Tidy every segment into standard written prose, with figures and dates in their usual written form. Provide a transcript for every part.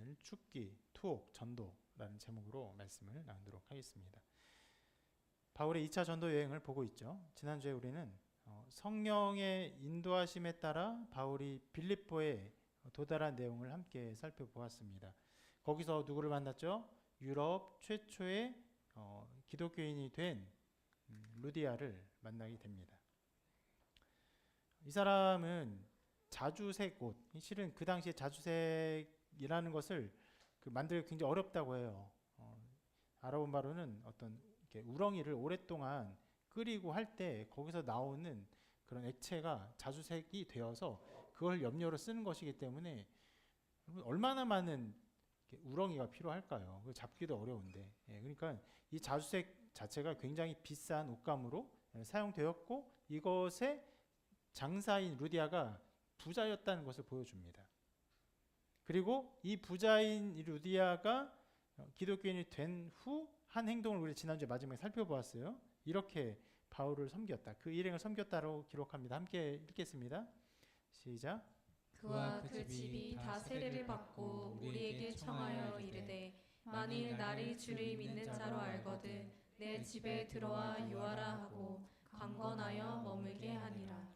오늘 죽기, 투옥, 전도라는 제목으로 말씀을 나누도록 하겠습니다. 바울의 2차 전도 여행을 보고 있죠. 지난주에 우리는 성령의 인도하심에 따라 바울이 빌립보에 도달한 내용을 함께 살펴보았습니다. 거기서 누구를 만났죠? 유럽 최초의 기독교인이 된 루디아를 만나게 됩니다. 이 사람은 자주색 옷, 실은 그 당시에 자주색이라는 것을 만들기 굉장히 어렵다고 해요. 알아본 바로는 어떤 이렇게 우렁이를 오랫동안 끓이고 할 때 거기서 나오는 그런 액체가 자주색이 되어서 그걸 염료로 쓰는 것이기 때문에 얼마나 많은 우렁이가 필요할까요? 잡기도 어려운데. 그러니까 이 자주색 자체가 굉장히 비싼 옷감으로 사용되었고 이것의 장사인 루디아가 부자였다는 것을 보여줍니다. 그리고 이 부자인 루디아가 기독교인이 된 후 한 행동을 우리 지난주에 마지막에 살펴보았어요. 이렇게 바울을 섬겼다. 그 일행을 섬겼다고 기록합니다. 함께 읽겠습니다. 시작. 그와 그 집이 다 세례를 받고 우리에게 청하여 이르되 만일 나를 주를 믿는 자로 알거든 내 집에 들어와 유하라 하고 강권하여 머물게 하니라.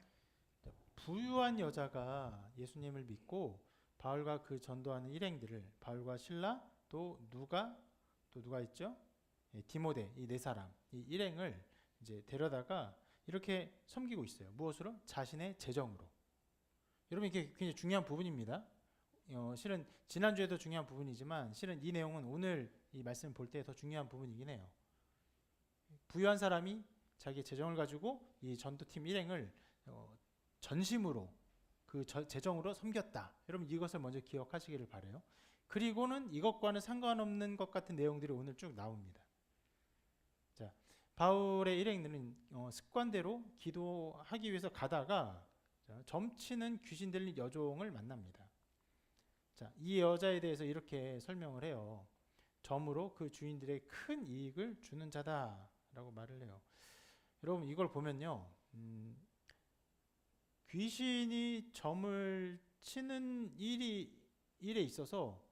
부유한 여자가 예수님을 믿고 바울과 그 전도하는 일행들을 바울과 실라 또 누가 있죠? 디모데 이 네 사람 이 일행을 이제 데려다가 이렇게 섬기고 있어요. 무엇으로? 자신의 재정으로. 여러분 이게 굉장히 중요한 부분입니다. 실은 지난주에도 중요한 부분이지만 실은 이 내용은 오늘 이 말씀을 볼 때 더 중요한 부분이긴 해요. 부유한 사람이 자기 재정을 가지고 이 전도팀 일행을 전심으로 그 재정으로 섬겼다. 여러분 이것을 먼저 기억하시기를 바라요. 그리고는 이것과는 상관없는 것 같은 내용들이 오늘 쭉 나옵니다. 자, 바울의 일행들은 습관대로 기도하기 위해서 가다가 점치는 귀신 들린 여종을 만납니다. 자, 이 여자에 대해서 이렇게 설명을 해요. 점으로 그 주인들의 큰 이익을 주는 자다라고 말을 해요. 여러분 이걸 보면요. 귀신이 점을 치는 일에 있어서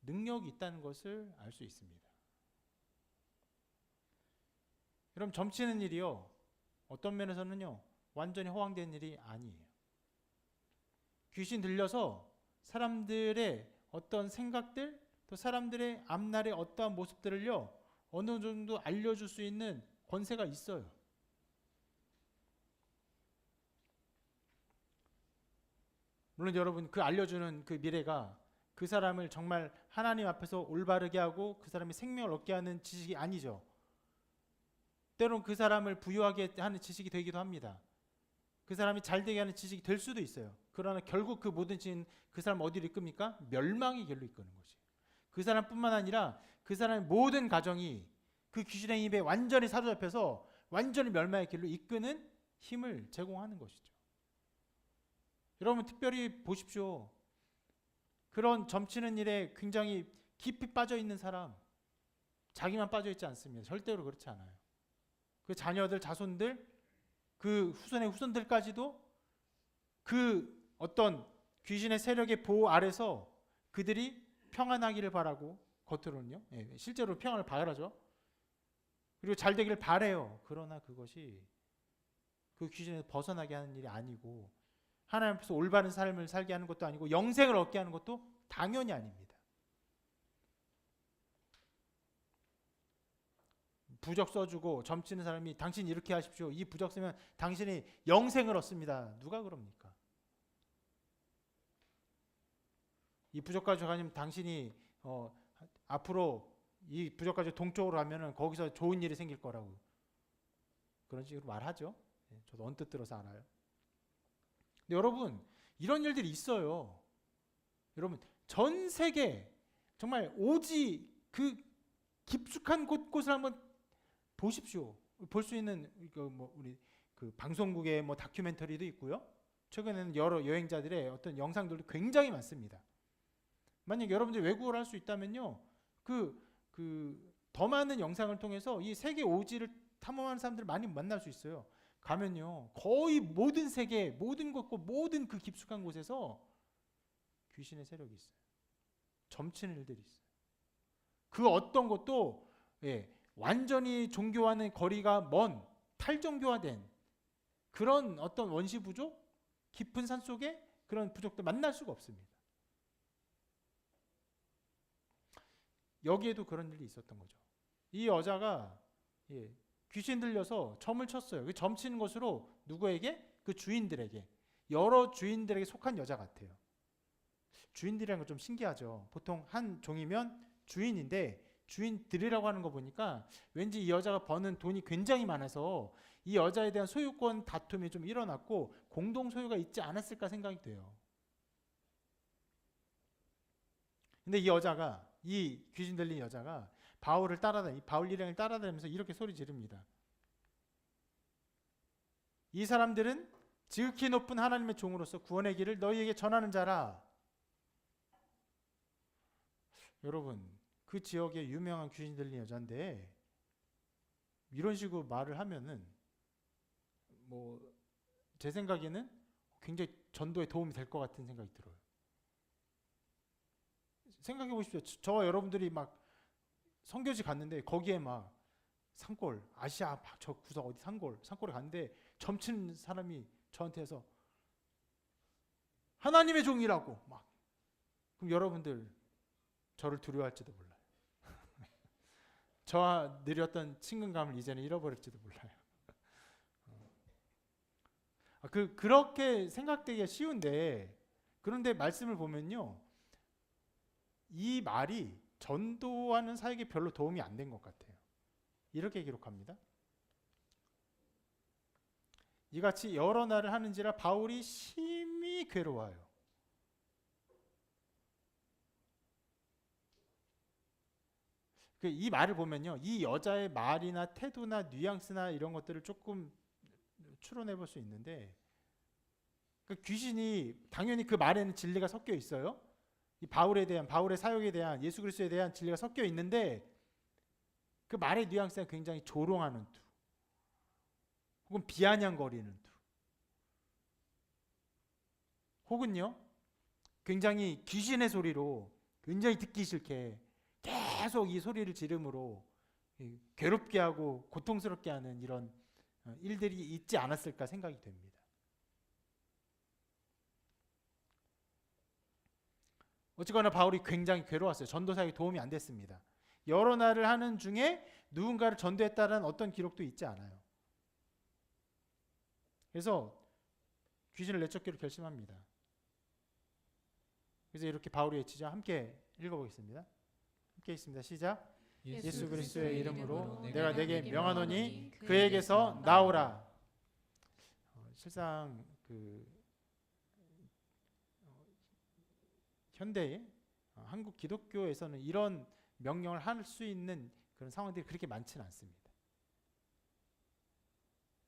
능력이 있다는 것을 알 수 있습니다. 그럼 점 치는 일이요. 어떤 면에서는요. 완전히 허황된 일이 아니에요. 귀신 들려서 사람들의 어떤 생각들 또 사람들의 앞날의 어떠한 모습들을요. 어느 정도 알려줄 수 있는 권세가 있어요. 물론 여러분 그 알려주는 그 미래가 그 사람을 정말 하나님 앞에서 올바르게 하고 그 사람이 생명을 얻게 하는 지식이 아니죠. 때론 그 사람을 부유하게 하는 지식이 되기도 합니다. 그 사람이 잘 되게 하는 지식이 될 수도 있어요. 그러나 결국 그 모든 지식은 그 사람 어디로 이끕니까? 멸망의 길로 이끄는 것이에요. 그 사람뿐만 아니라 그 사람의 모든 가정이 그 귀신의 힘에 완전히 사로잡혀서 완전히 멸망의 길로 이끄는 힘을 제공하는 것이죠. 여러분 특별히 보십시오. 그런 점치는 일에 굉장히 깊이 빠져 있는 사람, 자기만 빠져 있지 않습니다. 절대로 그렇지 않아요. 그 자녀들, 자손들, 그 후손의 후손들까지도 그 어떤 귀신의 세력의 보호 아래서 그들이 평안하기를 바라고 겉으로는요. 실제로 평안을 바라죠. 그리고 잘 되기를 바래요. 그러나 그것이 그 귀신에서 벗어나게 하는 일이 아니고 하나님 앞에서 올바른 삶을 살게 하는 것도 아니고 영생을 얻게 하는 것도 당연히 아닙니다. 부적 써주고 점치는 사람이 당신 이렇게 하십시오. 이 부적 쓰면 당신이 영생을 얻습니다. 누가 그럽니까? 이 부적 가지고 가면 당신이 앞으로 이 부적 가지고 동쪽으로 가면은 거기서 좋은 일이 생길 거라고 그런 식으로 말하죠. 저도 언뜻 들어서 알아요. 근데 여러분 이런 일들이 있어요. 여러분 전 세계 정말 오지 그 깊숙한 곳곳을 한번 보십시오. 볼 수 있는 우리 그 방송국의 다큐멘터리도 있고요. 최근에는 여러 여행자들의 어떤 영상들도 굉장히 많습니다. 만약 여러분들이 외국어를 할 수 있다면요, 더 많은 영상을 통해서 이 세계 오지를 탐험하는 사람들을 많이 만날 수 있어요. 가면요, 거의 모든 세계, 모든 곳과 모든 그 깊숙한 곳에서 귀신의 세력이 있어요. 점치는 일들이 있어요. 그 어떤 것도 완전히 종교와는 거리가 먼 탈종교화된 그런 어떤 원시 부족, 깊은 산 속에 그런 부족들 만날 수가 없습니다. 여기에도 그런 일이 있었던 거죠. 이 여자가 귀신 들려서 점을 쳤어요. 그 점 치는 것으로 누구에게? 그 주인들에게, 여러 주인들에게 속한 여자 같아요. 주인들이라는 건 좀 신기하죠. 보통 한 종이면 주인인데 주인들이라고 하는 거 보니까 왠지 이 여자가 버는 돈이 굉장히 많아서 이 여자에 대한 소유권 다툼이 좀 일어났고 공동 소유가 있지 않았을까 생각이 돼요. 근데 이 여자가, 이 귀신 들린 여자가 바울 일행을 따라다니면서 이렇게 소리 지릅니다. 이 사람들은 지극히 높은 하나님의 종으로서 구원의 길을 너희에게 전하는 자라. 여러분, 그 지역의 유명한 귀신 들린 여자인데 이런 식으로 말을 하면은 제 생각에는 굉장히 전도에 도움이 될 것 같은 생각이 들어요. 생각해 보십시오. 저와 여러분들이 막 선교지 갔는데 거기에 막 산골, 아시아 막 저 구석 어디 산골에 갔는데 점치는 사람이 저한테 해서 하나님의 종이라고 막. 그럼 여러분들 저를 두려워할지도 몰라요. 저와 누렸던 친근감을 이제는 잃어버릴지도 몰라요. 그렇게 생각되기가 쉬운데, 그런데 말씀을 보면요, 이 말이 전도하는 사역에 별로 도움이 안 된 것 같아요. 이렇게 기록합니다. 이같이 여러 날을 하는지라 바울이 심히 괴로워요. 이 말을 보면요, 이 여자의 말이나 태도나 뉘앙스나 이런 것들을 조금 추론해 볼 수 있는데, 그 귀신이 당연히 그 말에는 진리가 섞여 있어요. 이 바울의 사역에 대한, 예수 그리스도에 대한 진리가 섞여 있는데 그 말의 뉘앙스가 굉장히 조롱하는 투, 혹은 비아냥거리는 투, 혹은요 굉장히 귀신의 소리로 굉장히 듣기 싫게 계속 이 소리를 지름으로 괴롭게 하고 고통스럽게 하는 이런 일들이 있지 않았을까 생각이 됩니다. 어쨌거나 바울이 굉장히 괴로웠어요. 전도 사역에 도움이 안 됐습니다. 여러 날을 하는 중에 누군가를 전도했다는 어떤 기록도 있지 않아요. 그래서 귀신을 내쫓기로 결심합니다. 그래서 이렇게 바울이 외치죠. 함께 읽어보겠습니다. 함께 있습니다. 시작. 예수 그리스도의 이름으로 내가 내게 명하노니 그에게서 나오라. 실상 현대의 한국 기독교에서는 이런 명령을 할 수 있는 그런 상황들이 그렇게 많지는 않습니다.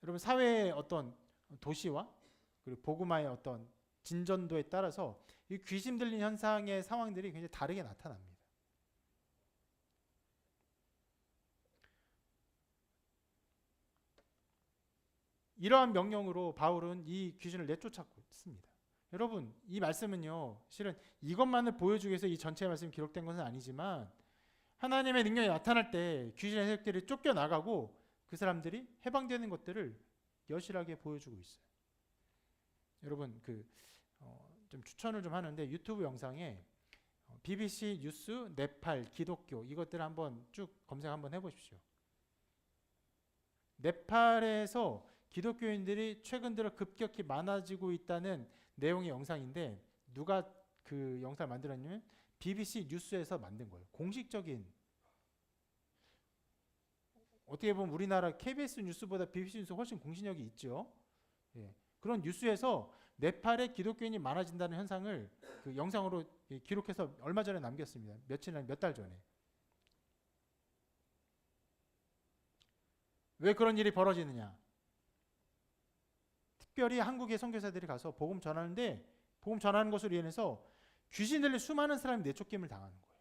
여러분, 사회의 어떤 도시와 그리고 복음화의 어떤 진전도에 따라서 이 귀신 들린 현상의 상황들이 굉장히 다르게 나타납니다. 이러한 명령으로 바울은 이 귀신을 내쫓았고 있습니다. 여러분, 이 말씀은요, 실은 이것만을 보여주기 위해서 이 전체 말씀이 기록된 것은 아니지만 하나님의 능력이 나타날 때 귀신의 세력들이 쫓겨나가고 그 사람들이 해방되는 것들을 여실하게 보여주고 있어요. 여러분, 좀 추천을 좀 하는데 유튜브 영상에 BBC 뉴스, 네팔, 기독교 이것들을 한번 쭉 검색 한번 해보십시오. 네팔에서 기독교인들이 최근 들어 급격히 많아지고 있다는 내용의 영상인데 누가 그 영상을 만들었냐면 BBC 뉴스에서 만든 거예요. 공식적인, 어떻게 보면 우리나라 KBS 뉴스보다 BBC 뉴스 훨씬 공신력이 있죠. 그런 뉴스에서 네팔의 기독교인이 많아진다는 현상을 그 영상으로 기록해서 얼마 전에 남겼습니다. 몇 달 전에. 왜 그런 일이 벌어지느냐? 특별히 한국의 선교사들이 가서 복음 전하는데 복음 전하는 것으로 인해서 귀신 들린 수많은 사람이 내쫓김을 당하는 거예요.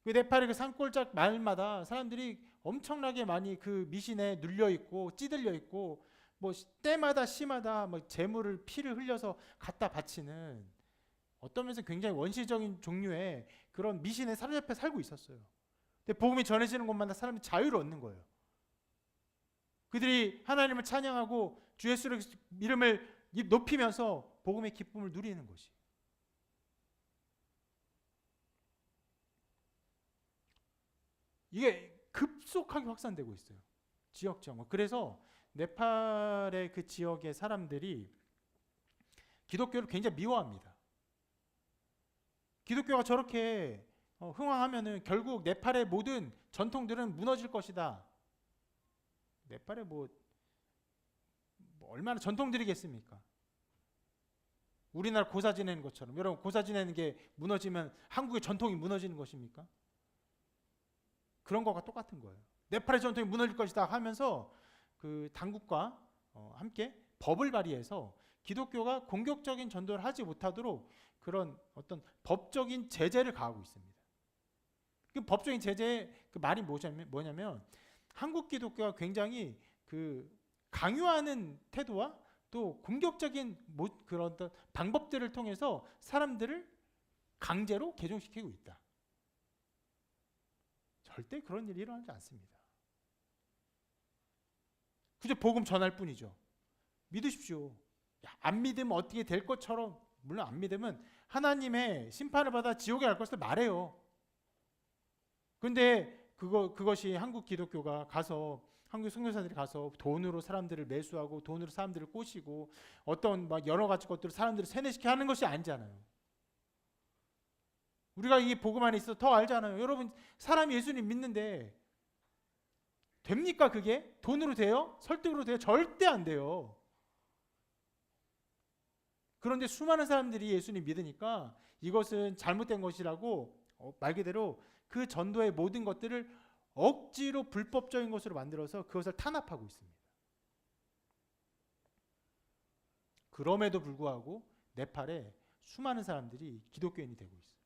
그 네팔의 그 산골짜기 마을마다 사람들이 엄청나게 많이 그 미신에 눌려 있고 찌들려 있고 뭐 때마다 시마다 뭐 재물을 피를 흘려서 갖다 바치는 어떤 면에서 굉장히 원시적인 종류의 그런 미신에 사로잡혀 살고 있었어요. 근데 복음이 전해지는 곳마다 사람이 자유를 얻는 거예요. 그들이 하나님을 찬양하고 주 예수의 이름을 높이면서 복음의 기쁨을 누리는 것이. 이게 급속하게 확산되고 있어요. 지역적으로. 그래서 네팔의 그 지역의 사람들이 기독교를 굉장히 미워합니다. 기독교가 저렇게 흥왕하면은 결국 네팔의 모든 전통들은 무너질 것이다. 네팔에 뭐 얼마나 전통들이겠습니까? 우리나라 고사 지내는 것처럼. 여러분, 고사 지내는 게 무너지면 한국의 전통이 무너지는 것입니까? 그런 거가 똑같은 거예요. 네팔의 전통이 무너질 것이다 하면서 그 당국과 함께 법을 발의해서 기독교가 공격적인 전도를 하지 못하도록 그런 어떤 법적인 제재를 가하고 있습니다. 그 법적인 제재 그 말이 뭐냐면 한국 기독교가 굉장히 그 강요하는 태도와 또 공격적인 그런 방법들을 통해서 사람들을 강제로 개종시키고 있다. 절대 그런 일이 일어나지 않습니다. 그저 복음 전할 뿐이죠. 믿으십시오. 안 믿으면 어떻게 될 것처럼, 물론 안 믿으면 하나님의 심판을 받아 지옥에 갈 것을 말해요. 그런데 그것이 한국 기독교가 가서, 한국 선교사들이 가서 돈으로 사람들을 매수하고 돈으로 사람들을 꼬시고 어떤 막 여러 가지 것들을 사람들을 세뇌시켜 하는 것이 아니잖아요. 우리가 이 복음 안에 있어 더 알잖아요. 여러분, 사람이 예수님 믿는데 됩니까? 그게 돈으로 돼요? 설득으로 돼요? 절대 안 돼요. 그런데 수많은 사람들이 예수님 믿으니까 이것은 잘못된 것이라고 말 그대로 그 전도의 모든 것들을 억지로 불법적인 것으로 만들어서 그것을 탄압하고 있습니다. 그럼에도 불구하고 네팔에 수많은 사람들이 기독교인이 되고 있어요.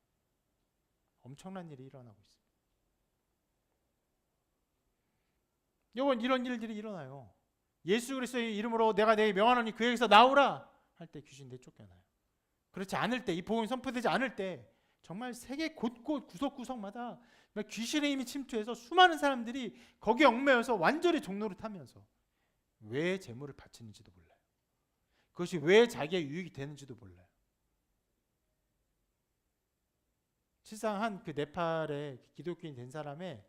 엄청난 일이 일어나고 있습니다. 여러분, 이런 일들이 일어나요. 예수 그리스도의 이름으로 내가 내 명하노니 그에게서 나오라 할 때 귀신 내쫓겨나요. 그렇지 않을 때, 이 복음이 선포되지 않을 때 정말 세계 곳곳 구석구석마다 귀신의 힘이 침투해서 수많은 사람들이 거기에 얽매여서 완전히 종로를 타면서 왜 재물을 바치는지도 몰라요. 그것이 왜 자기의 유익이 되는지도 몰라요. 실상 한 그 네팔의 기독교인 된 사람의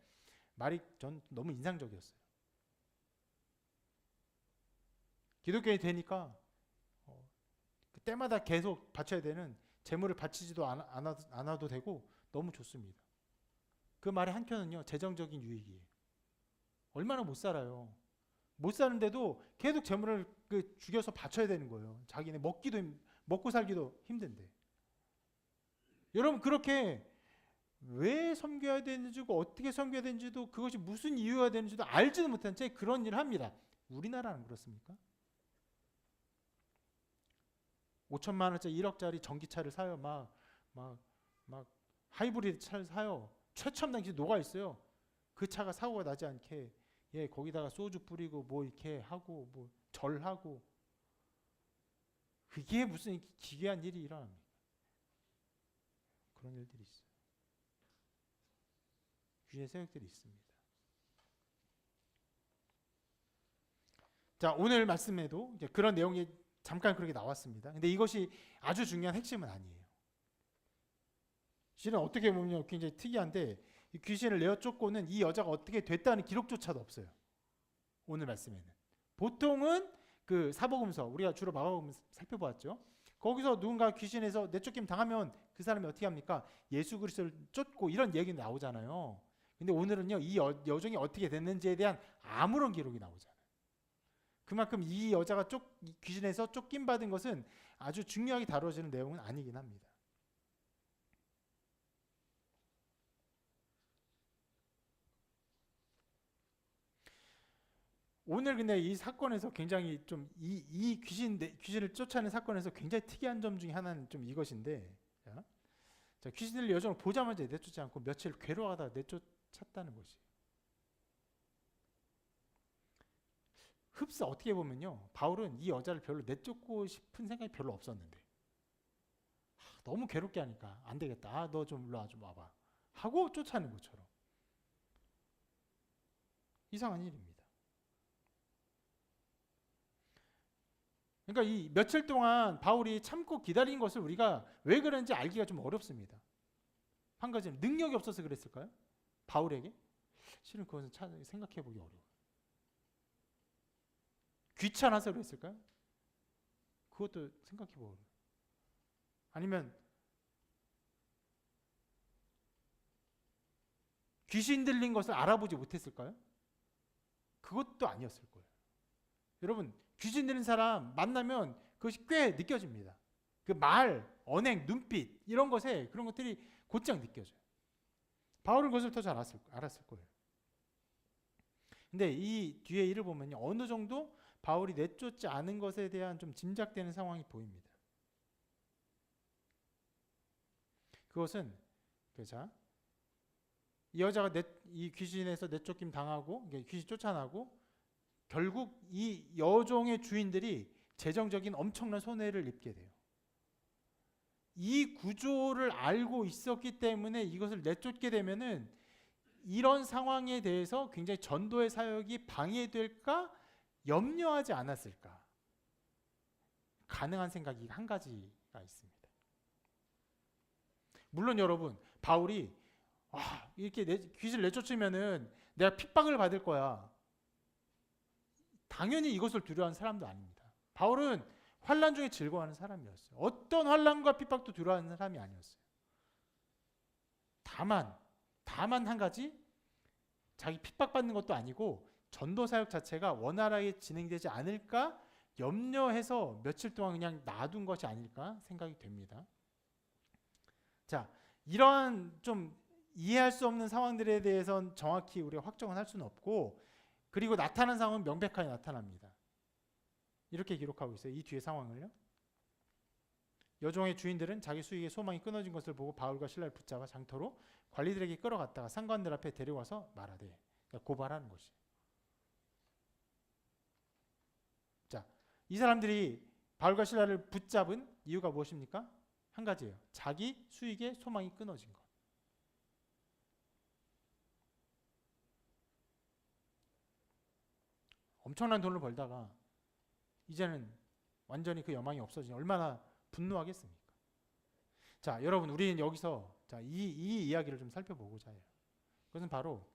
말이 전 너무 인상적이었어요. 기독교인이 되니까 그때마다 계속 바쳐야 되는 재물을 바치지도 않아도 되고 너무 좋습니다. 그 말의 한켠은요, 재정적인 유익이에요. 얼마나 못 살아요. 못 사는데도 계속 재물을 죽여서 바쳐야 되는 거예요. 자기네 먹고 살기도 힘든데. 여러분, 그렇게 왜 섬겨야 되는지고 어떻게 섬겨야 되는지도, 그것이 무슨 이유가 되는지도 알지도 못한 채 그런 일을 합니다. 우리나라는 그렇습니까? 5천만 원짜리 1억짜리 전기차를 사요. 막 하이브리드 차를 사요. 최첨단 기술 녹아 있어요. 그 차가 사고가 나지 않게 거기다가 소주 뿌리고 뭐 이렇게 하고 뭐 절하고, 그게 무슨 기괴한 일이 일어납니까? 그런 일들이 있어요. 귀신의 세력들이 있습니다. 자, 오늘 말씀에도 이제 그런 내용이 잠깐 그렇게 나왔습니다. 근데 이것이 아주 중요한 핵심은 아니에요. 실은 어떻게 보면 굉장히 특이한데, 이 귀신을 내어 쫓고는 이 여자가 어떻게 됐다는 기록조차도 없어요. 오늘 말씀에는. 보통은 그 사복음서, 우리가 주로 마가복음 살펴보았죠. 거기서 누군가 귀신에서 내쫓김 당하면 그 사람이 어떻게 합니까? 예수 그리스도를 쫓고 이런 얘기는 나오잖아요. 근데 오늘은요, 이 여종이 어떻게 됐는지에 대한 아무런 기록이 나오잖아요. 그만큼 이 여자가 귀신에서 쫓김 받은 것은 아주 중요하게 다뤄지는 내용은 아니긴 합니다. 오늘 근데 이 사건에서 굉장히 좀 이 귀신을 쫓아내는 사건에서 굉장히 특이한 점 중에 하나는 좀 이것인데, 자, 귀신을 여정을 보자마자 내쫓지 않고 며칠 괴로워하다 내쫓았다는 것이. 흡사 어떻게 보면요, 바울은 이 여자를 별로 내쫓고 싶은 생각이 별로 없었는데, 너무 괴롭게 하니까 안 되겠다. 너 좀 일로 와 좀 와봐. 하고 쫓아내는 것처럼. 이상한 일입니다. 그러니까 이 며칠 동안 바울이 참고 기다린 것을 우리가 왜 그런지 알기가 좀 어렵습니다. 한 가지는 능력이 없어서 그랬을까요? 바울에게? 실은 그것은 생각해 보기 어려워요. 귀찮아서 그랬을까요? 그것도 생각해 보기 어려워요. 아니면 귀신 들린 것을 알아보지 못했을까요? 그것도 아니었을 거예요. 여러분, 귀신 들린 사람 만나면 그것이 꽤 느껴집니다. 그 말, 언행, 눈빛 이런 것에 그런 것들이 곧장 느껴져요. 바울은 그것을 더 잘 알았을 거예요. 근데 이 뒤에 일을 보면 어느 정도 바울이 내쫓지 않은 것에 대한 좀 짐작되는 상황이 보입니다. 그것은 자, 이 여자가 이 귀신에서 내쫓김 당하고 귀신 쫓아나고 결국 이 여종의 주인들이 재정적인 엄청난 손해를 입게 돼요. 이 구조를 알고 있었기 때문에 이것을 내쫓게 되면은 이런 상황에 대해서 굉장히 전도의 사역이 방해될까 염려하지 않았을까? 가능한 생각이 한 가지가 있습니다. 물론 여러분, 바울이 이렇게 귀신을 내쫓으면은 내가 핍박을 받을 거야. 당연히 이것을 두려워하는 사람도 아닙니다. 바울은 환난 중에 즐거워하는 사람이었어요. 어떤 환난과 핍박도 두려워하는 사람이 아니었어요. 다만 한 가지, 자기 핍박받는 것도 아니고 전도 사역 자체가 원활하게 진행되지 않을까 염려해서 며칠 동안 그냥 놔둔 것이 아닐까 생각이 됩니다. 자, 이러한 좀 이해할 수 없는 상황들에 대해서는 정확히 우리가 확정을 할 수는 없고, 그리고 나타난 상황은 명백하게 나타납니다. 이렇게 기록하고 있어요. 이 뒤에 상황을요. 여종의 주인들은 자기 수익의 소망이 끊어진 것을 보고 바울과 실라를 붙잡아 장터로 관리들에게 끌어갔다가 상관들 앞에 데려와서 말하되, 그러니까 고발하는 것이. 자, 이 사람들이 바울과 실라를 붙잡은 이유가 무엇입니까? 한 가지예요. 자기 수익의 소망이 끊어진 것. 엄청난 돈을 벌다가 이제는 완전히 그 여망이 없어지니 얼마나 분노하겠습니까? 자, 여러분, 우리는 여기서 이 이야기를 좀 살펴보고자 해요. 그것은 바로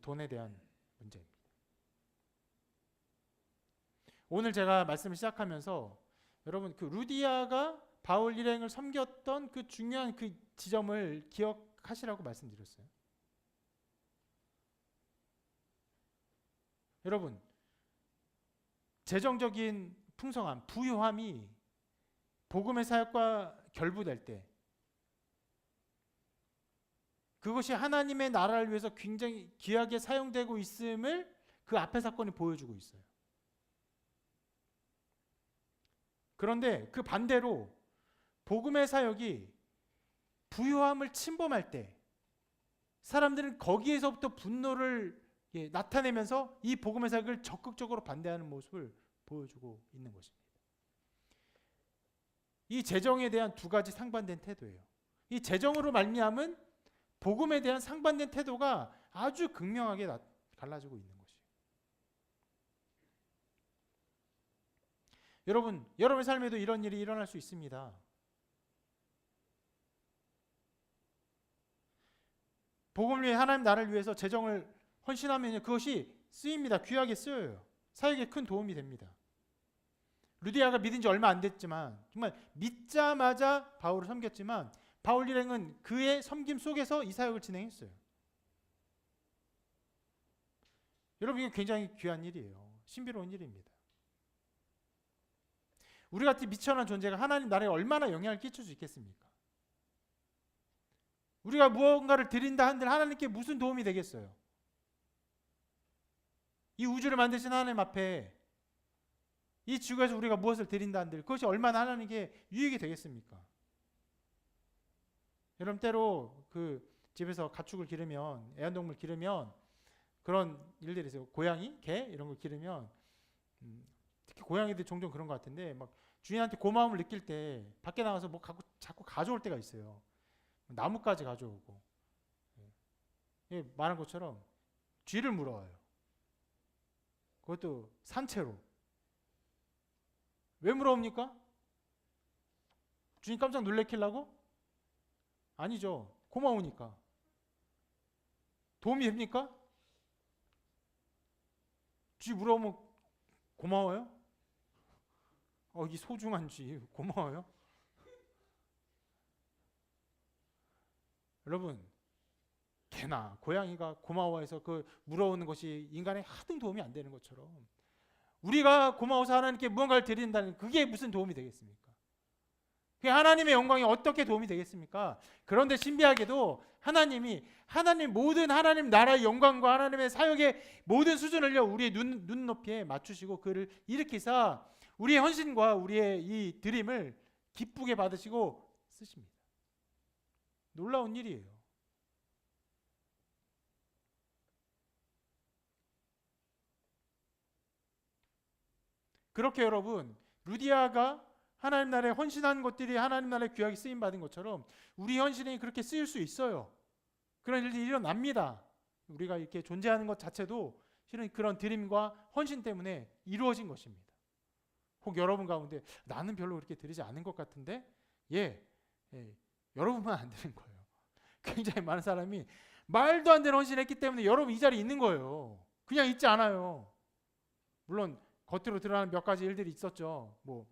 돈에 대한 문제입니다. 오늘 제가 말씀을 시작하면서 여러분, 그 루디아가 바울 일행을 섬겼던 그 중요한 그 지점을 기억하시라고 말씀드렸어요. 여러분, 재정적인 풍성함, 부유함이 복음의 사역과 결부될 때 그것이 하나님의 나라를 위해서 굉장히 귀하게 사용되고 있음을 그 앞의 사건이 보여주고 있어요. 그런데 그 반대로 복음의 사역이 부유함을 침범할 때 사람들은 거기에서부터 분노를 나타내면서 이 복음의 사역을 적극적으로 반대하는 모습을 보여주고 있는 것입니다. 이 재정에 대한 두 가지 상반된 태도예요. 이 재정으로 말미암은 복음에 대한 상반된 태도가 아주 극명하게 갈라지고 있는 것이에요. 여러분, 여러분의 삶에도 이런 일이 일어날 수 있습니다. 복음을 위해 하나님 나라를 위해서 재정을 헌신하면 그것이 쓰입니다. 귀하게 쓰여요. 사역에 큰 도움이 됩니다. 루디아가 믿은 지 얼마 안 됐지만 정말 믿자마자 바울을 섬겼지만 바울 일행은 그의 섬김 속에서 이 사역을 진행했어요. 여러분, 이게 굉장히 귀한 일이에요. 신비로운 일입니다. 우리 같은 미천한 존재가 하나님 나라에 얼마나 영향을 끼칠 수 있겠습니까? 우리가 무언가를 드린다 한들 하나님께 무슨 도움이 되겠어요? 이 우주를 만드신 하나님 앞에 이 지구에서 우리가 무엇을 드린다 한들 그것이 얼마나 하나님께 유익이 되겠습니까? 여러분, 때로 그 집에서 가축을 기르면, 애완동물 기르면 그런 일들이 있어요. 고양이, 개 이런 걸 기르면 특히 고양이들 종종 그런 것 같은데 막 주인한테 고마움을 느낄 때 밖에 나가서 뭐 자꾸 가져올 때가 있어요. 나뭇가지 가져오고. 예, 말한 것처럼 쥐를 물어와요. 그것도 산채로. 왜 물어옵니까? 주인 깜짝 놀래키려고? 아니죠. 고마우니까. 도움이 됩니까? 쥐 물어오면 고마워요? 이 소중한 쥐 고마워요? 여러분, 개나 고양이가 고마워해서 그 물어오는 것이 인간에 하등 도움이 안 되는 것처럼 우리가 고마워서 하나님께 무언가를 드린다는 그게 무슨 도움이 되겠습니까? 그게 하나님의 영광이 어떻게 도움이 되겠습니까? 그런데 신비하게도 하나님 모든 나라의 영광과 하나님의 사역의 모든 수준을요 우리의 눈높이에 맞추시고 그를 일으키사 우리의 헌신과 우리의 이 드림을 기쁘게 받으시고 쓰십니다. 놀라운 일이에요. 그렇게 여러분, 루디아가 하나님 나라에 헌신한 것들이 하나님 나라에 귀하게 쓰임 받은 것처럼 우리 헌신이 그렇게 쓰일 수 있어요. 그런 일들이 일어납니다. 우리가 이렇게 존재하는 것 자체도 실은 그런 드림과 헌신 때문에 이루어진 것입니다. 혹 여러분 가운데 나는 별로 그렇게 드리지 않은 것 같은데 여러분만 안 되는 거예요. 굉장히 많은 사람이 말도 안 되는 헌신을 했기 때문에 여러분 이 자리에 있는 거예요. 그냥 있지 않아요. 물론 겉으로 드러나는 몇 가지 일들이 있었죠. 뭐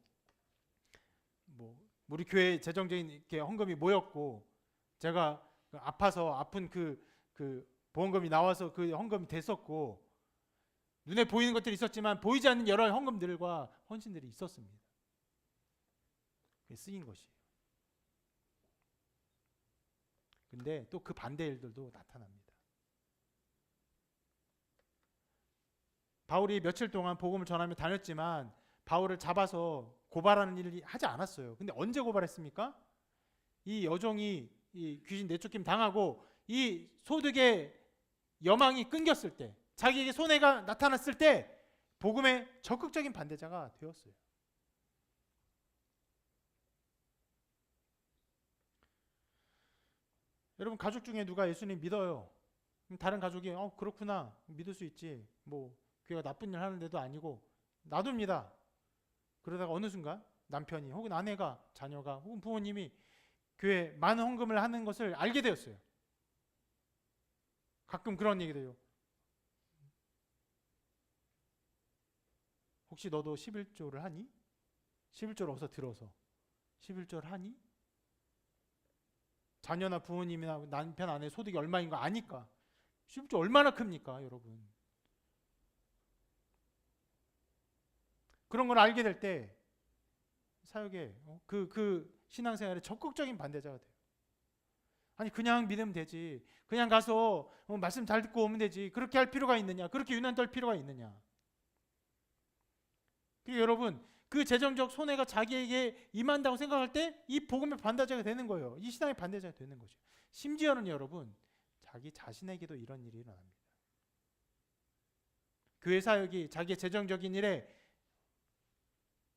우리 교회 재정적인 이렇게 헌금이 모였고 제가 아파서 아픈 그 보험금이 나와서 그 헌금이 됐었고 눈에 보이는 것들이 있었지만 보이지 않는 여러 헌금들과 헌신들이 있었습니다. 그게 쓰인 것이에요. 근데 또 그 반대 일들도 나타납니다. 바울이 며칠 동안 복음을 전하며 다녔지만 바울을 잡아서 고발하는 일을 하지 않았어요. 근데 언제 고발했습니까? 이 여종이 이 귀신 내쫓김 당하고 이 소득의 여망이 끊겼을 때, 자기에게 손해가 나타났을 때 복음의 적극적인 반대자가 되었어요. 여러분 가족 중에 누가 예수님 믿어요? 다른 가족이 그렇구나 믿을 수 있지. 뭐 교회가 나쁜 일 하는데도 아니고 놔둡니다. 그러다가 어느 순간 남편이 혹은 아내가 자녀가 혹은 부모님이 교회 많은 헌금을 하는 것을 알게 되었어요. 가끔 그런 얘기도 해요. 혹시 너도 11조를 하니? 11조를 어디서 들어서 11조를 하니? 자녀나 부모님이나 남편 아내 소득이 얼마인 거 아니까 11조 얼마나 큽니까 여러분. 그런 걸 알게 될 때 사역에 그 신앙생활에 적극적인 반대자가 돼요. 아니 그냥 믿으면 되지. 그냥 가서 말씀 잘 듣고 오면 되지. 그렇게 할 필요가 있느냐? 그렇게 유난 떨 필요가 있느냐? 여러분 그 재정적 손해가 자기에게 임한다고 생각할 때 이 복음의 반대자가 되는 거예요. 이 신앙의 반대자가 되는 거죠. 심지어는 여러분 자기 자신에게도 이런 일이 일어납니다. 교회 사역이 자기의 재정적인 일에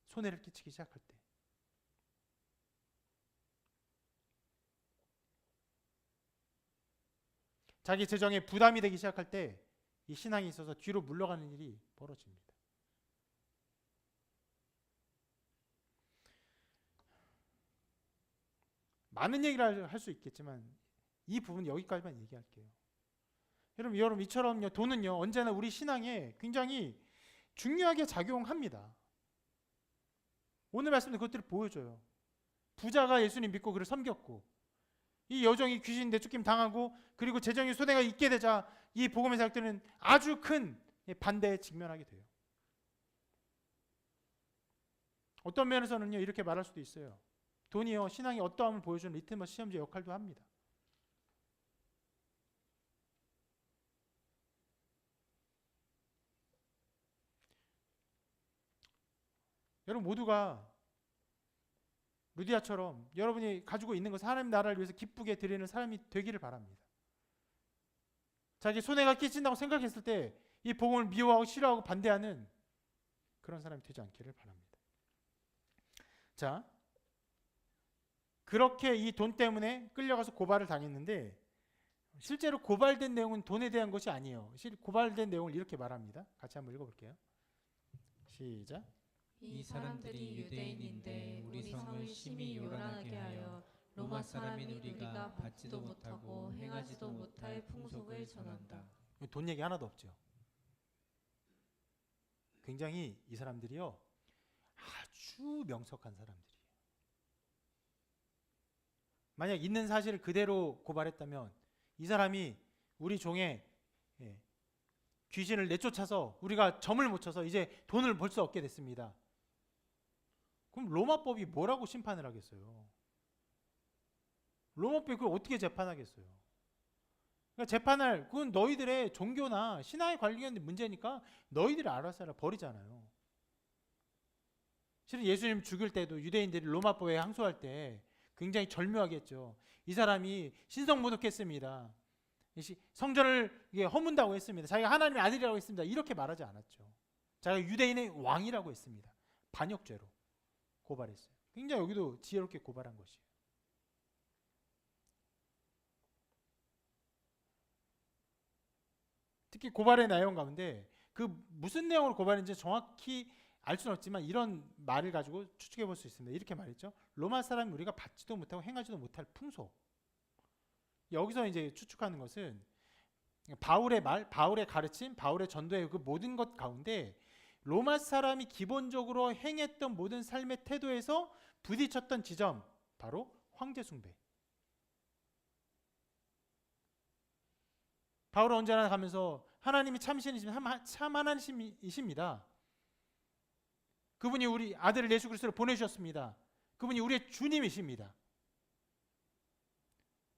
손해를 끼치기 시작할 때 자기 재정에 부담이 되기 시작할 때 이 신앙이 있어서 뒤로 물러가는 일이 벌어집니다. 많은 얘기를 할 수 있겠지만 이 부분 여기까지만 얘기할게요. 여러분 이처럼요 돈은요 언제나 우리 신앙에 굉장히 중요하게 작용합니다. 오늘 말씀도 그것들을 보여줘요. 부자가 예수님 믿고 그를 섬겼고 이 여종이 귀신 내쫓김 당하고 그리고 재정의 손해가 있게 되자 이 복음의 사역들은 아주 큰 반대에 직면하게 돼요. 어떤 면에서는요 이렇게 말할 수도 있어요. 돈이요 신앙의 어떠함을 보여주는 리트머스 시험지 역할도 합니다. 여러분 모두가 루디아처럼 여러분이 가지고 있는 것을 하나님 나라를 위해서 기쁘게 드리는 사람이 되기를 바랍니다. 자기 손해가 끼친다고 생각했을 때 이 복음을 미워하고 싫어하고 반대하는 그런 사람이 되지 않기를 바랍니다. 자, 그렇게 이 돈 때문에 끌려가서 고발을 당했는데 실제로 고발된 내용은 돈에 대한 것이 아니에요. 고발된 내용을 이렇게 말합니다. 같이 한번 읽어볼게요. 시작. 이 사람들이 유대인인데 우리 성을 심히 요란하게 하여 로마 사람인 우리가 받지도 못하고 행하지도 못할 풍속을 전한다. 돈 얘기 하나도 없죠. 굉장히 이 사람들이요 아주 명석한 사람들이에요. 만약 있는 사실을 그대로 고발했다면 이 사람이 우리 종에 귀신을 내쫓아서 우리가 점을 못 쳐서 이제 돈을 벌 수 없게 됐습니다. 그럼 로마법이 뭐라고 심판을 하겠어요? 로마법이 그걸 어떻게 재판하겠어요? 그러니까 재판할 그건 너희들의 종교나 신앙에 관련된 문제니까 너희들이 알아서 알아 버리잖아요. 실은 예수님 죽일 때도 유대인들이 로마법에 항소할 때 굉장히 절묘하게 했죠. 이 사람이 신성모독했습니다. 성전을 허문다고 했습니다. 자기가 하나님의 아들이라고 했습니다. 이렇게 말하지 않았죠. 자기가 유대인의 왕이라고 했습니다. 반역죄로 고발했어요. 굉장히 여기도 지혜롭게 고발한 것이에요. 특히 고발의 내용 가운데 그 무슨 내용으로 고발했는지 정확히 알 수는 없지만 이런 말을 가지고 추측해 볼 수 있습니다. 이렇게 말했죠. 로마 사람이 우리가 받지도 못하고 행하지도 못할 풍속. 여기서 이제 추측하는 것은 바울의 말, 바울의 가르침, 바울의 전도의 그 모든 것 가운데 로마 사람이 기본적으로 행했던 모든 삶의 태도에서 부딪혔던 지점, 바로 황제 숭배. 바울은 언제나 가면서 하나님이 참 하나님이십니다. 그분이 우리 아들을 예수 그리스도를 보내주셨습니다. 그분이 우리의 주님이십니다.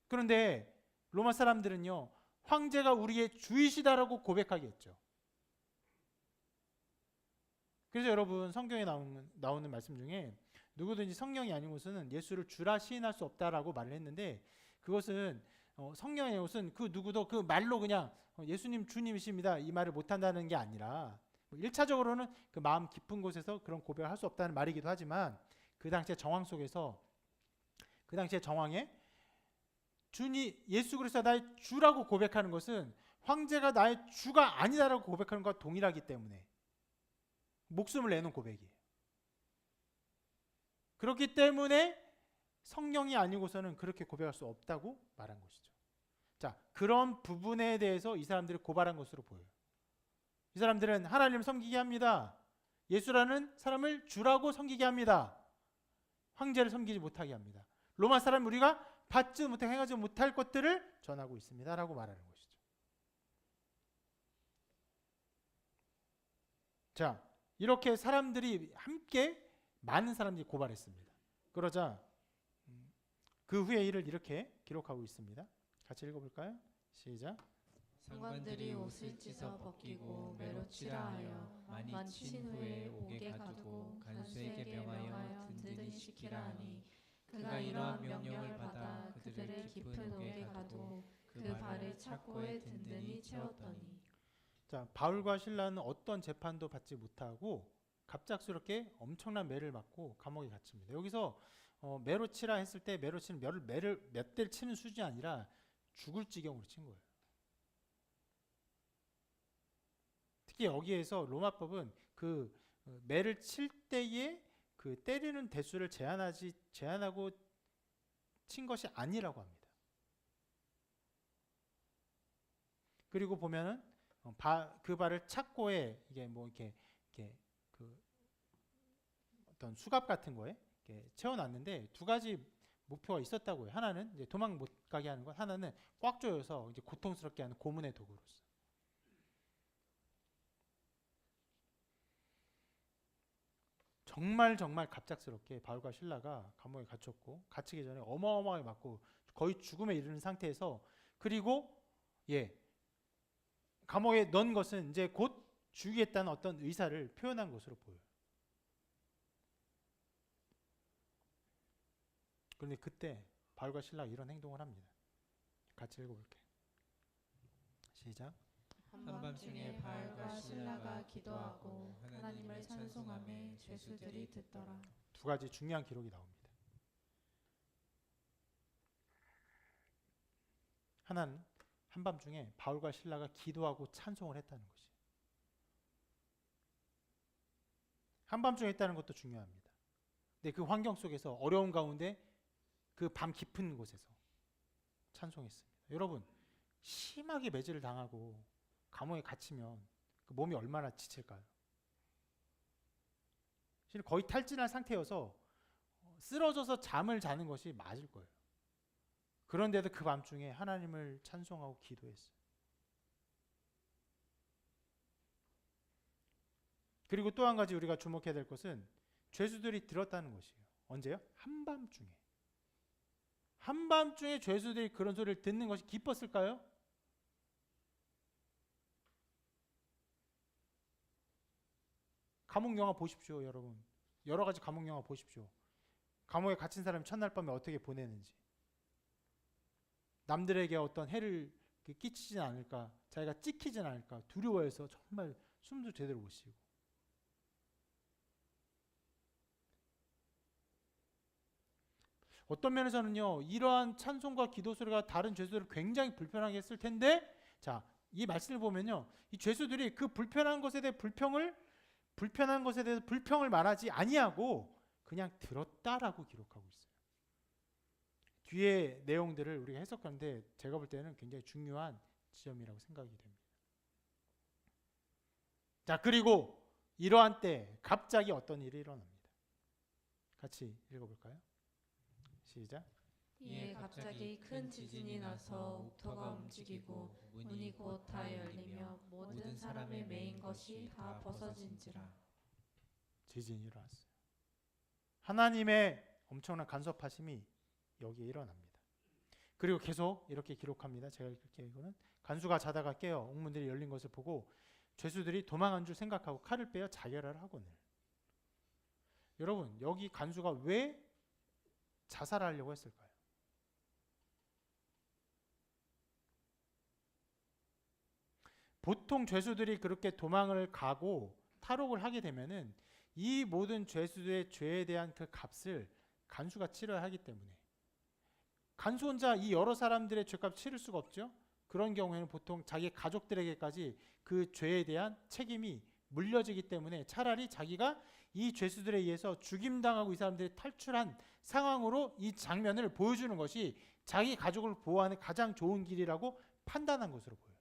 그런데 로마 사람들은요, 황제가 우리의 주이시다라고 고백하게 했죠. 그래서 여러분 성경에 나오는 말씀 중에 누구든지 성령이 아닌 것은 예수를 주라 시인할 수 없다라고 말을 했는데 그것은 성령의 것은 그 누구도 그 말로 그냥 예수님 주님이십니다 이 말을 못한다는 게 아니라 1차적으로는 그 마음 깊은 곳에서 그런 고백을 할 수 없다는 말이기도 하지만 그 당시의 정황 속에서 그 당시의 정황에 예수 그리스도가 나의 주라고 고백하는 것은 황제가 나의 주가 아니다라고 고백하는 것과 동일하기 때문에 목숨을 내는 고백이에요. 그렇기 때문에 성령이 아니고서는 그렇게 고백할 수 없다고 말한 것이죠. 자, 그런 부분에 대해서 이 사람들이 고발한 것으로 보여요. 이 사람들은 하나님을 섬기게 합니다. 예수라는 사람을 주라고 섬기게 합니다. 황제를 섬기지 못하게 합니다. 로마 사람 우리가 받지 못하고 행하지 못할 것들을 전하고 있습니다 라고 말하는 것이죠. 자, 이렇게 사람들이 함께 많은 사람들이 고발했습니다. 그러자 그 후의 일을 이렇게 기록하고 있습니다. 같이 읽어볼까요? 시작. 상관들이 옷을 찢어 벗기고 매로 치라 하여 많이 친 후에 옥에 가두고 간수에게 명하여 든든히 시키라 하니 그가 이러한 명령을 받아 그들을 깊은 옥에 가두고 그 발을 착고에 든든히 채웠더니. 자, 바울과 실라는 어떤 재판도 받지 못하고 갑작스럽게 엄청난 매를 맞고 감옥에 갇힙니다. 여기서 매로 치라 했을 때 매로 치는 매를 몇 대를 치는 수준이 아니라 죽을 지경으로 친 거예요. 특히 여기에서 로마법은 그 매를 칠 때에 그 때리는 대수를 제한하고 친 것이 아니라고 합니다. 그리고 보면은 그 발을 착고에 이게 뭐 이렇게 그 어떤 수갑 같은 거에 이렇게 채워놨는데 두 가지 목표가 있었다고요. 하나는 이제 도망 못 가게 하는 것, 하나는 꽉 조여서 이제 고통스럽게 하는 고문의 도구로서. 정말 갑작스럽게 바울과 실라가 감옥에 갇혔고 갇히기 전에 어마어마하게 맞고 거의 죽음에 이르는 상태에서 그리고 감옥에 넣은 것은 이제 곧 죽이겠다는 어떤 의사를 표현한 것으로 보여요. 그런데 그때 바울과 실라가 이런 행동을 합니다. 같이 읽어볼게요. 시작. 한밤중에 바울과 실라가 기도하고 하나님을 찬송하며 죄수들이 듣더라. 두 가지 중요한 기록이 나옵니다. 하나는 한밤중에 바울과 실라가 기도하고 찬송을 했다는 것이. 한밤중에 했다는 것도 중요합니다. 근데 그 환경 속에서 어려운 가운데 그 밤 깊은 곳에서 찬송했습니다. 여러분, 심하게 매질을 당하고 감옥에 갇히면 그 몸이 얼마나 지칠까요? 사실 거의 탈진한 상태여서 쓰러져서 잠을 자는 것이 맞을 거예요. 그런데도 그 밤중에 하나님을 찬송하고 기도했어요. 그리고 또 한 가지 우리가 주목해야 될 것은 죄수들이 들었다는 것이에요. 언제요? 한밤중에. 한밤중에 죄수들이 그런 소리를 듣는 것이 기뻤을까요? 감옥 영화 보십시오, 여러분. 여러 가지 감옥 영화 보십시오. 감옥에 갇힌 사람이 첫날 밤에 어떻게 보내는지. 남들에게 어떤 해를 끼치진 않을까, 자기가 찍히진 않을까 두려워해서 정말 숨도 제대로 못 쉬고. 어떤 면에서는요, 이러한 찬송과 기도 소리가 다른 죄수들을 굉장히 불편하게 했을 텐데, 자, 이 말씀을 보면요, 이 죄수들이 그 불편한 것에 대해 불편한 것에 대해서 불평을 말하지 아니하고 그냥 들었다라고 기록하고 있어요. 뒤에 내용들을 우리가 해석하는데 제가 볼 때는 굉장히 중요한 지점이라고 생각이 됩니다. 자, 그리고 이러한 때 갑자기 어떤 일이 일어납니다. 같이 읽어볼까요? 시작. 이에 갑자기 큰 지진이 나서 옥토가 움직이고 문이 곧 다 열리며 모든 사람의 매인 것이 다 벗어진지라. 지진이 일어났어요. 하나님의 엄청난 간섭하심이 여기에 일어납니다. 그리고 계속 이렇게 기록합니다. 제가 읽을게요. 이거는 간수가 자다가 깨어 옥문들이 열린 것을 보고 죄수들이 도망한 줄 생각하고 칼을 빼어 자결을 하거늘. 여러분, 여기 간수가 왜 자살하려고 했을까요? 보통 죄수들이 그렇게 도망을 가고 탈옥을 하게 되면은 이 모든 죄수들의 죄에 대한 그 값을 간수가 치러야 하기 때문에, 간수 혼자 이 여러 사람들의 죄값 치를 수가 없죠. 그런 경우에는 보통 자기 가족들에게까지 그 죄에 대한 책임이 물려지기 때문에 차라리 자기가 이 죄수들에 의해서 죽임당하고 이 사람들이 탈출한 상황으로 이 장면을 보여주는 것이 자기 가족을 보호하는 가장 좋은 길이라고 판단한 것으로 보여요.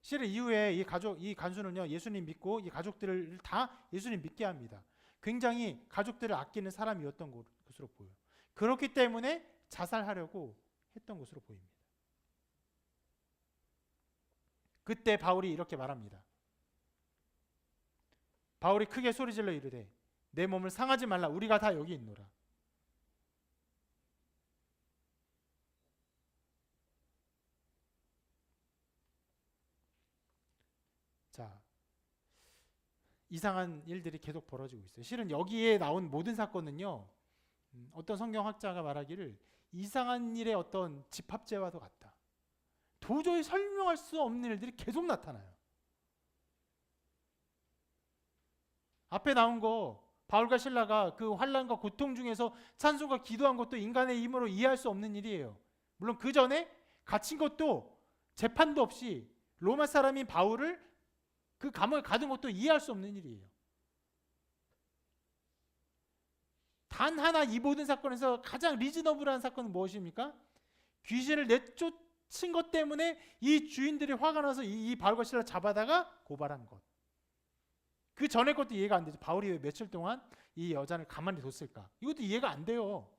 실은 이후에 이 간수는요, 예수님 믿고 이 가족들을 다 예수님 믿게 합니다. 굉장히 가족들을 아끼는 사람이었던 것으로 보여요. 그렇기 때문에 자살하려고 했던 것으로 보입니다. 그때 바울이 이렇게 말합니다. 바울이 크게 소리질러 이르되 내 몸을 상하지 말라. 우리가 다 여기 있노라. 자, 이상한 일들이 계속 벌어지고 있어요. 실은 여기에 나온 모든 사건은요, 어떤 성경학자가 말하기를 이상한 일의 어떤 집합제와도 같다. 도저히 설명할 수 없는 일들이 계속 나타나요. 앞에 나온 거 바울과 실라가 그 환난과 고통 중에서 찬송과 기도한 것도 인간의 힘으로 이해할 수 없는 일이에요. 물론 그 전에 갇힌 것도 재판도 없이 로마 사람인 바울을 그 감옥에 가둔 것도 이해할 수 없는 일이에요. 단 하나 이 모든 사건에서 가장 리즈너블한 사건은 무엇입니까? 귀신을 내쫓은 것 때문에 이 주인들이 화가 나서 이 바울과 실라를 잡아다가 고발한 것. 그 전에 것도 이해가 안 되죠. 바울이 왜 며칠 동안 이 여자를 가만히 뒀을까? 이것도 이해가 안 돼요.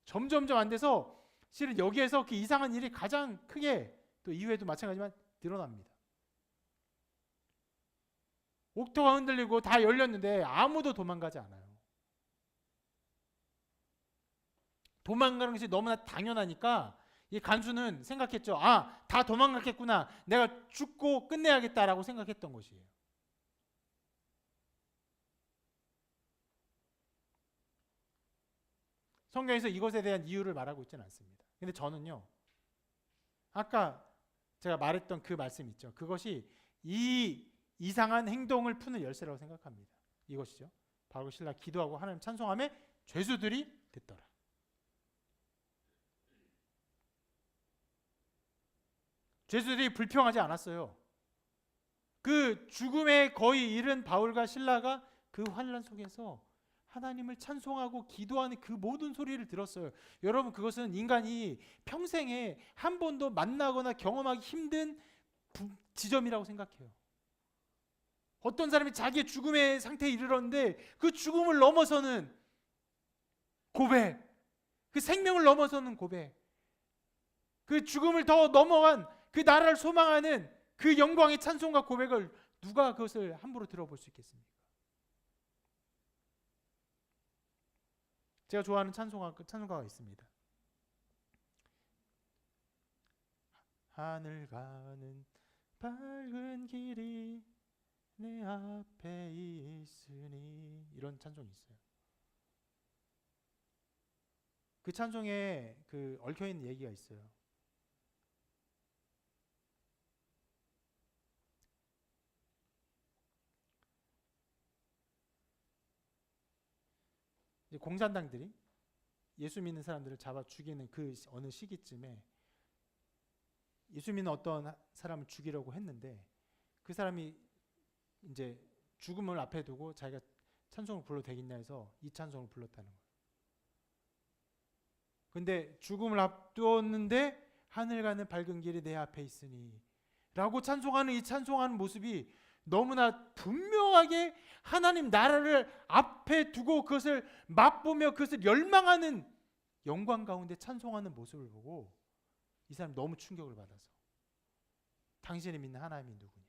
점점점 안 돼서 실은 여기에서 그 이상한 일이 가장 크게, 또 이후에도 마찬가지지만 드러납니다. 옥토가 흔들리고 다 열렸는데 아무도 도망가지 않아요. 도망가는 것이 너무나 당연하니까 이 간수는 생각했죠. 아, 다 도망갔겠구나. 내가 죽고 끝내야겠다라고 생각했던 것이에요. 성경에서 이것에 대한 이유를 말하고 있지는 않습니다. 근데 저는요, 아까 제가 말했던 그 말씀 있죠. 그것이 이 이상한 행동을 푸는 열쇠라고 생각합니다. 이것이죠. 바울과 실라 기도하고 하나님 찬송함에 죄수들이 듣더라. 죄수들이 불평하지 않았어요. 그 죽음에 거의 이른 바울과 실라가 그 환난 속에서 하나님을 찬송하고 기도하는 그 모든 소리를 들었어요. 여러분, 그것은 인간이 평생에 한 번도 만나거나 경험하기 힘든 지점이라고 생각해요. 어떤 사람이 자기의 죽음의 상태에 이르렀는데 그 죽음을 넘어서는 고백, 그 생명을 넘어서는 고백, 그 죽음을 더 넘어간 그 나라를 소망하는 그 영광의 찬송과 고백을 누가 그것을 함부로 들어볼 수 있겠습니까? 제가 좋아하는 찬송가가 있습니다. 하늘 가는 밝은 길이 내 앞에 있으니, 이런 찬송이 있어요. 그 찬송에 그 얽혀 있는 얘기가 있어요. 이제 공산당들이 예수 믿는 사람들을 잡아 죽이는 그 어느 시기쯤에 예수 믿는 어떤 사람을 죽이려고 했는데 그 사람이 이제 죽음을 앞에 두고 자기가 찬송을 불러도 되겠냐 해서 이 찬송을 불렀다는 거예요. 근데 죽음을 앞두었는데 하늘 가는 밝은 길이 내 앞에 있으니 라고 찬송하는 이 찬송하는 모습이 너무나 분명하게 하나님 나라를 앞에 두고 그것을 맛보며 그것을 열망하는 영광 가운데 찬송하는 모습을 보고 이 사람이 너무 충격을 받아서 당신이 믿는 하나님이 누구냐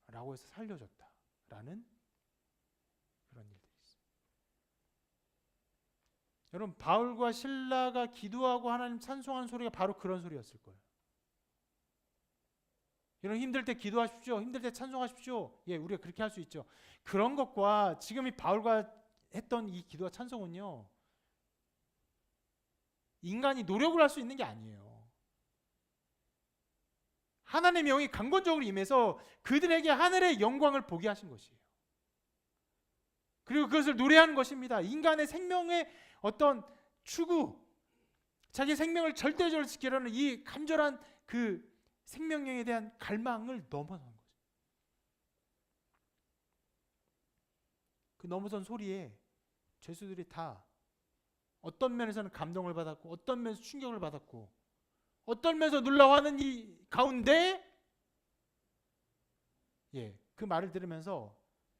라고 해서 살려줬다라는 그런 일들이 있어요. 여러분, 바울과 실라가 기도하고 하나님 찬송하는 소리가 바로 그런 소리였을 거예요. 여러분, 힘들 때 기도하십시오. 힘들 때 찬송하십시오. 예, 우리가 그렇게 할 수 있죠. 그런 것과 지금 이 바울과 했던 이 기도와 찬송은요, 인간이 노력을 할 수 있는 게 아니에요. 하나님의 영이 강권적으로 임해서 그들에게 하늘의 영광을 보게 하신 것이에요. 그리고 그것을 노래하는 것입니다. 인간의 생명의 어떤 추구, 자기 생명을 절대적으로 지키려는 이 간절한 그 생명력에 대한 갈망을 넘어선 거죠. 그 넘어선 소리에 죄수들이 다 어떤 면에서는 감동을 받았고 어떤 면에서 충격을 받았고 어떤 면에서 놀라워하는 이 가운데 그 말을 들으면서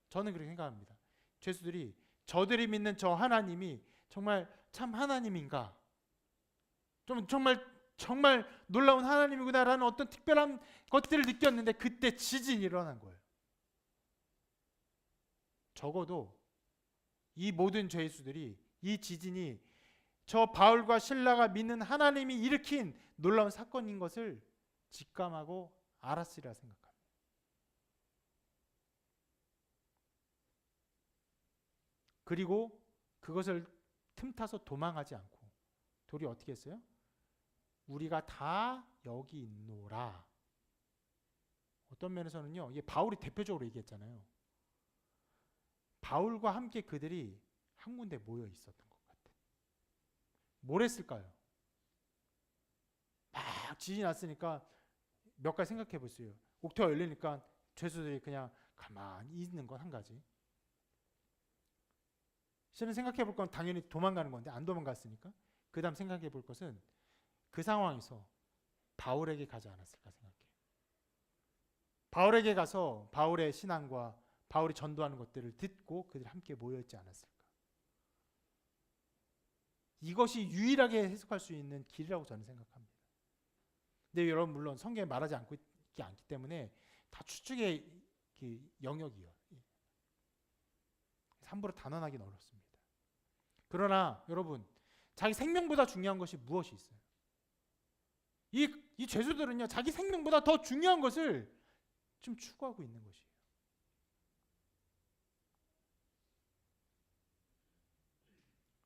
저는 그렇게 생각합니다. 죄수들이 저들이 믿는 저 하나님이 정말 참 하나님인가? 정말 놀라운 하나님이구나라는 어떤 특별한 것들을 느꼈는데 그때 지진이 일어난 거예요. 적어도 이 모든 죄수들이 이 지진이 저 바울과 실라가 믿는 하나님이 일으킨 놀라운 사건인 것을 직감하고 알았으리라 생각합니다. 그리고 그것을 틈타서 도망하지 않고 도리 어떻게 했어요? 우리가 다 여기 있노라. 어떤 면에서는요, 이게 바울이 대표적으로 얘기했잖아요. 바울과 함께 그들이 한 군데 모여 있었던 것 같아요. 뭘 했을까요? 막 지진이 났으니까 몇 가지 생각해 보세요. 옥토가 열리니까 죄수들이 그냥 가만히 있는 건 한 가지. 실은 생각해 볼 건 당연히 도망가는 건데 안 도망갔으니까 그 다음 생각해 볼 것은 그 상황에서 바울에게 가지 않았을까 생각해요. 바울에게 가서 바울의 신앙과 바울이 전도하는 것들을 듣고 그들이 함께 모여있지 않았을까. 이것이 유일하게 해석할 수 있는 길이라고 저는 생각합니다. 근데 여러분, 물론 성경에 말하지 않기 때문에 다 추측의 그 영역이요. 함부로 단언하기는 어렵습니다. 그러나 여러분, 자기 생명보다 중요한 것이 무엇이 있어요? 이 죄수들은요, 자기 생명보다 더 중요한 것을 좀 추구하고 있는 것이에요.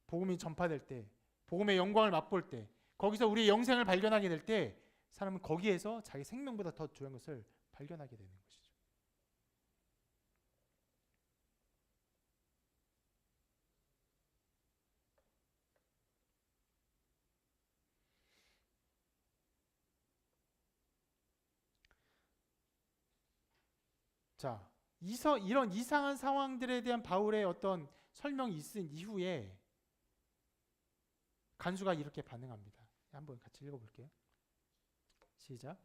복음이 전파될 때, 복음의 영광을 맛볼 때, 거기서 우리의 영생을 발견하게 될 때 사람은 거기에서 자기 생명보다 더 중요한 것을 발견하게 되는 것이죠. 자, 이런 이상한 상황들에 대한 바울의 어떤 설명이 있은 이후에 간수가 이렇게 반응합니다. 한번 같이 읽어볼게요. 시작.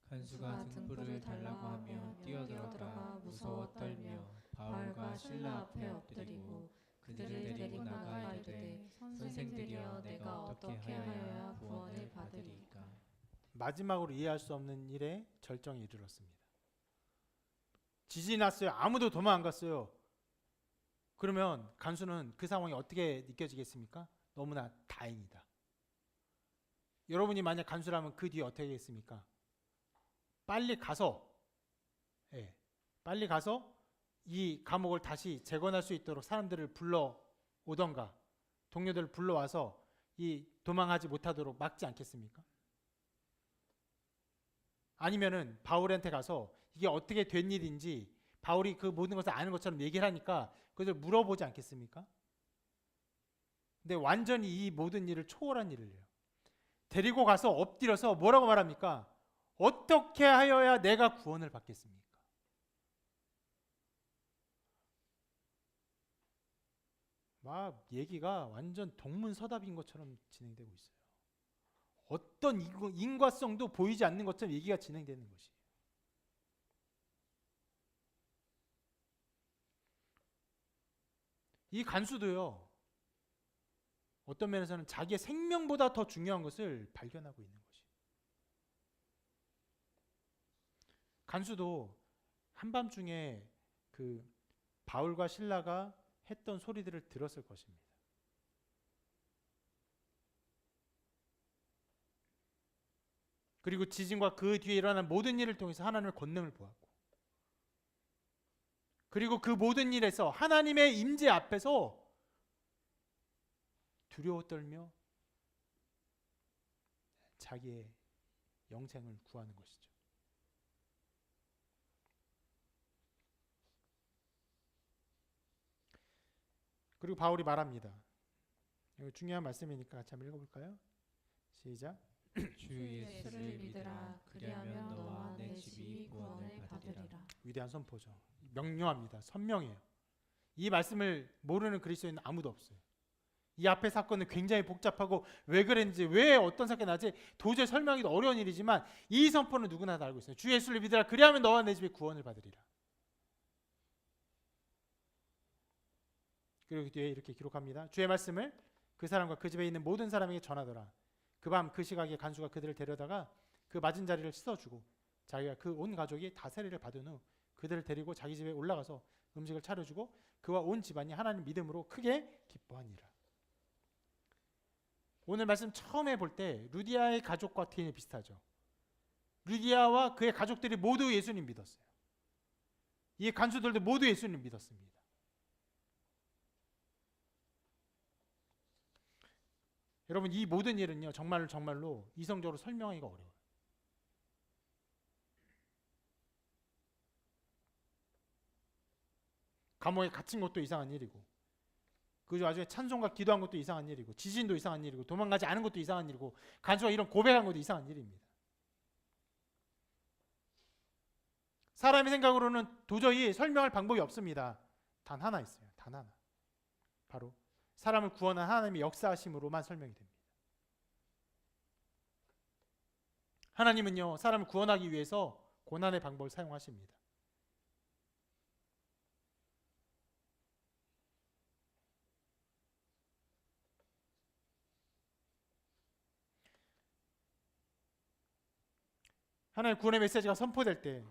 간수가 등불을 달라고 하며 뛰어들어가 무서워 떨며 바울과 실라 앞에 엎드리고 그들을 데리고 나가 이르되 선생들이여 내가 어떻게 하여야 구원을 받으리까. 마지막으로 이해할 수 없는 일에 절정에 이르렀습니다. 지진이 났어요. 아무도 도망 안 갔어요. 그러면 간수는 그 상황이 어떻게 느껴지겠습니까? 너무나 다행이다. 여러분이 만약 간수라면 그 뒤에 어떻게 하겠습니까? 빨리 가서 이 감옥을 다시 재건할 수 있도록 사람들을 불러오던가 동료들을 불러와서 이 도망하지 못하도록 막지 않겠습니까? 아니면은 바울한테 가서 이게 어떻게 된 일인지 바울이 그 모든 것을 아는 것처럼 얘기를 하니까 그것을 물어보지 않겠습니까? 근데 완전히 이 모든 일을 초월한 일을 해요. 데리고 가서 엎드려서 뭐라고 말합니까? 어떻게 하여야 내가 구원을 받겠습니까? 막 얘기가 완전 동문서답인 것처럼 진행되고 있어요. 어떤 인과성도 보이지 않는 것처럼 얘기가 진행되는 것이에요. 이 간수도요, 어떤 면에서는 자기의 생명보다 더 중요한 것을 발견하고 있는 것이에요. 간수도 한밤중에 그 바울과 실라가 했던 소리들을 들었을 것입니다. 그리고 지진과 그 뒤에 일어난 모든 일을 통해서 하나님의 권능을 보았고, 그리고 그 모든 일에서 하나님의 임재 앞에서 두려워 떨며 자기의 영생을 구하는 것이죠. 그리고 바울이 말합니다. 이거 중요한 말씀이니까 같이 한번 읽어볼까요? 시작. 주 예수를 믿으라. 그리하면 너와 내 집이 구원을 받으리라. 위대한 선포죠. 명료합니다. 선명해요. 이 말씀을 모르는 그리스도인은 아무도 없어요. 이 앞의 사건은 굉장히 복잡하고 왜 그랬는지, 왜 어떤 사건이 나지 도저히 설명하기도 어려운 일이지만 이 선포는 누구나 다 알고 있어요. 주 예수를 믿으라. 그리하면 너와 내 집이 구원을 받으리라. 그리고 뒤에 이렇게 기록합니다. 주의 말씀을 그 사람과 그 집에 있는 모든 사람에게 전하더라. 그 밤 그 시각에 간수가 그들을 데려다가 그 맞은 자리를 씻어주고 자기가 그 온 가족이 다 세례를 받은 후 그들을 데리고 자기 집에 올라가서 음식을 차려주고 그와 온 집안이 하나님 믿음으로 크게 기뻐하니라. 오늘 말씀 처음에 볼 때 루디아의 가족과 되게 비슷하죠. 루디아와 그의 가족들이 모두 예수님 믿었어요. 이 간수들도 모두 예수님 믿었습니다. 여러분, 이 모든 일은요, 정말로 이성적으로 설명하기가 어려워요. 감옥에 갇힌 것도 이상한 일이고, 그 와중에 찬송과 기도한 것도 이상한 일이고, 지진도 이상한 일이고, 도망가지 않은 것도 이상한 일이고, 간수가 이런 고백한 것도 이상한 일입니다. 사람의 생각으로는 도저히 설명할 방법이 없습니다. 단 하나 있어요. 단 하나. 바로 사람을 구원한 하나님의 역사하심으로만 설명이 됩니다. 하나님은요, 사람을 구원하기 위해서 고난의 방법을 사용하십니다. 하나님의 구원의 메시지가 선포될 때,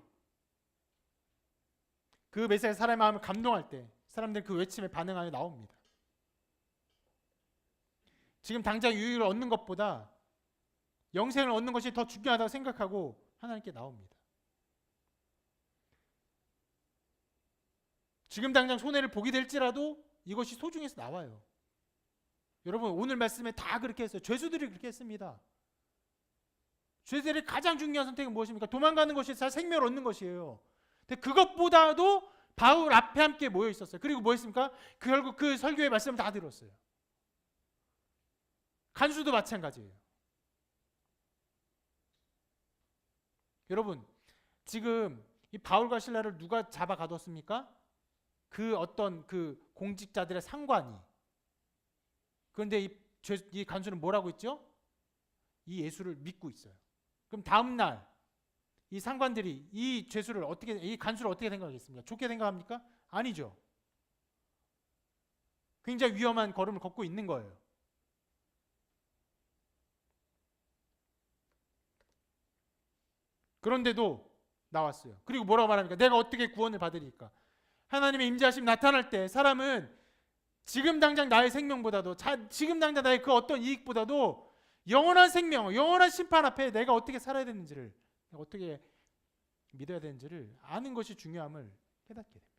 그 메시지가 사람의 마음을 감동할 때 사람들은 그 외침에 반응하여 나옵니다. 지금 당장 유익을 얻는 것보다 영생을 얻는 것이 더 중요하다고 생각하고 하나님께 나옵니다. 지금 당장 손해를 보게 될지라도 이것이 소중해서 나와요. 여러분, 오늘 말씀에 다 그렇게 했어요. 죄수들이 그렇게 했습니다. 죄들의 가장 중요한 선택은 무엇입니까? 도망가는 것이 다 생명을 얻는 것이에요. 근데 그것보다도 바울 앞에 함께 모여 있었어요. 그리고 뭐 했습니까? 결국 그 설교의 말씀을 다 들었어요. 간수도 마찬가지예요. 여러분, 지금 이 바울과 실라를 누가 잡아 가뒀습니까? 그 어떤 그 공직자들의 상관이. 그런데 이 간수는 뭐라고 했죠? 이 예수를 믿고 있어요. 그럼 다음 날 이 상관들이 이 죄수를 어떻게, 이 간수를 어떻게 생각하겠습니까? 좋게 생각합니까? 아니죠. 굉장히 위험한 걸음을 걷고 있는 거예요. 그런데도 나왔어요. 그리고 뭐라고 말합니까? 내가 어떻게 구원을 받으리까? 하나님의 임재하심이 나타날 때 사람은 지금 당장 나의 생명보다도, 지금 당장 나의 그 어떤 이익보다도 영원한 생명, 영원한 심판 앞에 내가 어떻게 살아야 되는지를, 내가 어떻게 믿어야 되는지를 아는 것이 중요함을 깨닫게 됩니다.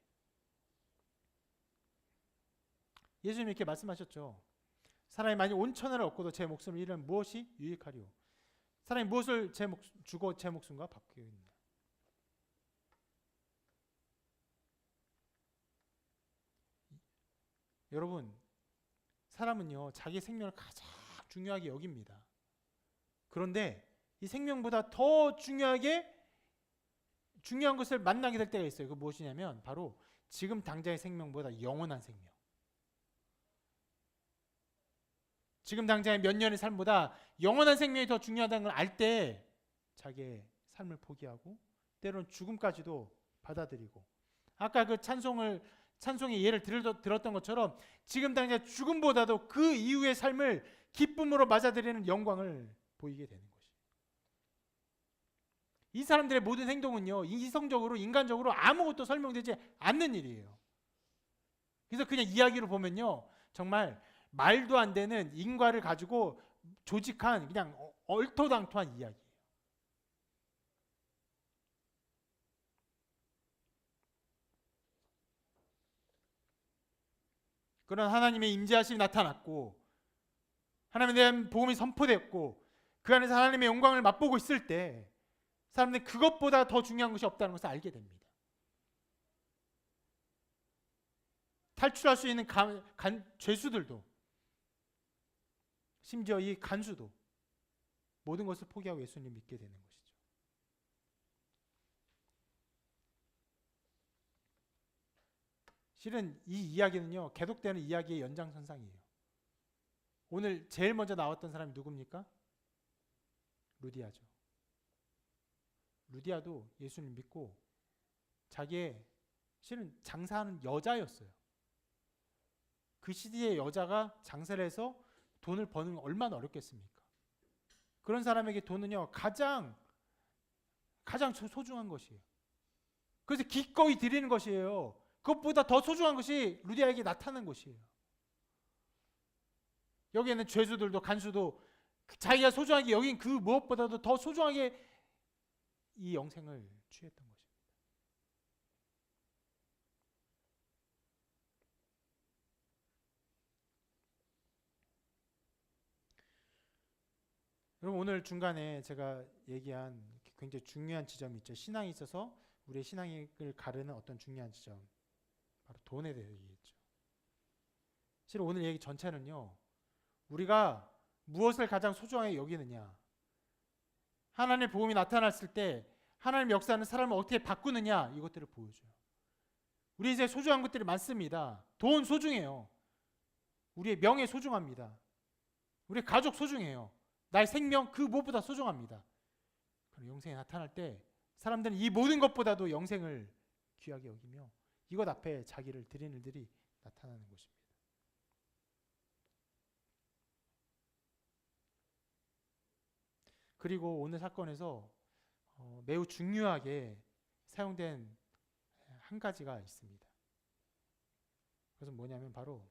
예수님이 이렇게 말씀하셨죠. 사람이 만약 온 천하를 얻고도 제 목숨을 잃으면 무엇이 유익하리요? 사람이 무엇을 주고 제 목숨과 바꾸겠느냐? 여러분, 사람은요 자기 생명을 가장 중요하게 여깁니다. 그런데 이 생명보다 더 중요한 것을 만나게 될 때가 있어요. 그 무엇이냐면 바로 지금 당장의 생명보다 영원한 생명. 지금 당장의 몇 년의 삶보다 영원한 생명이 더 중요하다는 걸 알 때 자기의 삶을 포기하고 때로는 죽음까지도 받아들이고, 아까 그 찬송의 예를 들었던 것처럼 지금 당장 죽음보다도 그 이후의 삶을 기쁨으로 맞아들이는 영광을 보이게 되는 것이에요. 이 사람들의 모든 행동은요 이성적으로, 인간적으로 아무것도 설명되지 않는 일이에요. 그래서 그냥 이야기로 보면요 정말 말도 안 되는 인과를 가지고 조직한 그냥 얼토당토한 이야기예요. 그런 하나님의 임재하심이 나타났고 하나님에 대한 복음이 선포됐고 그 안에서 하나님의 영광을 맛보고 있을 때 사람들은 그것보다 더 중요한 것이 없다는 것을 알게 됩니다. 탈출할 수 있는 죄수들도, 심지어 이 간수도 모든 것을 포기하고 예수님을 믿게 되는 것이죠. 실은 이 이야기는요 계속되는 이야기의 연장선상이에요. 오늘 제일 먼저 나왔던 사람이 누굽니까? 루디아죠. 루디아도 예수님 믿고 자기의 실은 장사하는 여자였어요. 그 시대의 여자가 장사를 해서 돈을 버는 건 얼마나 어렵겠습니까? 그런 사람에게 돈은요 가장 소중한 것이에요. 그래서 기꺼이 드리는 것이에요. 그것보다 더 소중한 것이 루디아에게 나타난 것이에요. 여기에는 죄수들도 간수도 자기가 소중하게 여긴 그 무엇보다도 더 소중하게 이 영생을 취했던 것입니다. 여러분, 오늘 중간에 제가 얘기한 굉장히 중요한 지점이 있죠. 신앙에 있어서 우리의 신앙을 가르는 어떤 중요한 지점, 바로 돈에 대해 얘기했죠. 실은 오늘 얘기 전체는요 우리가 무엇을 가장 소중하게 여기느냐, 하나님의 복음이 나타났을 때 하나님의 역사는 사람을 어떻게 바꾸느냐, 이것들을 보여줘요. 우리 이제 소중한 것들이 많습니다. 돈 소중해요. 우리의 명예 소중합니다. 우리의 가족 소중해요. 나의 생명 그 무엇보다 소중합니다. 그럼 영생이 나타날 때 사람들은 이 모든 것보다도 영생을 귀하게 여기며 이것 앞에 자기를 드리는 일들이 나타나는 것입니다. 그리고 오늘 사건에서 매우 중요하게 사용된 한 가지가 있습니다. 그것은 뭐냐면 바로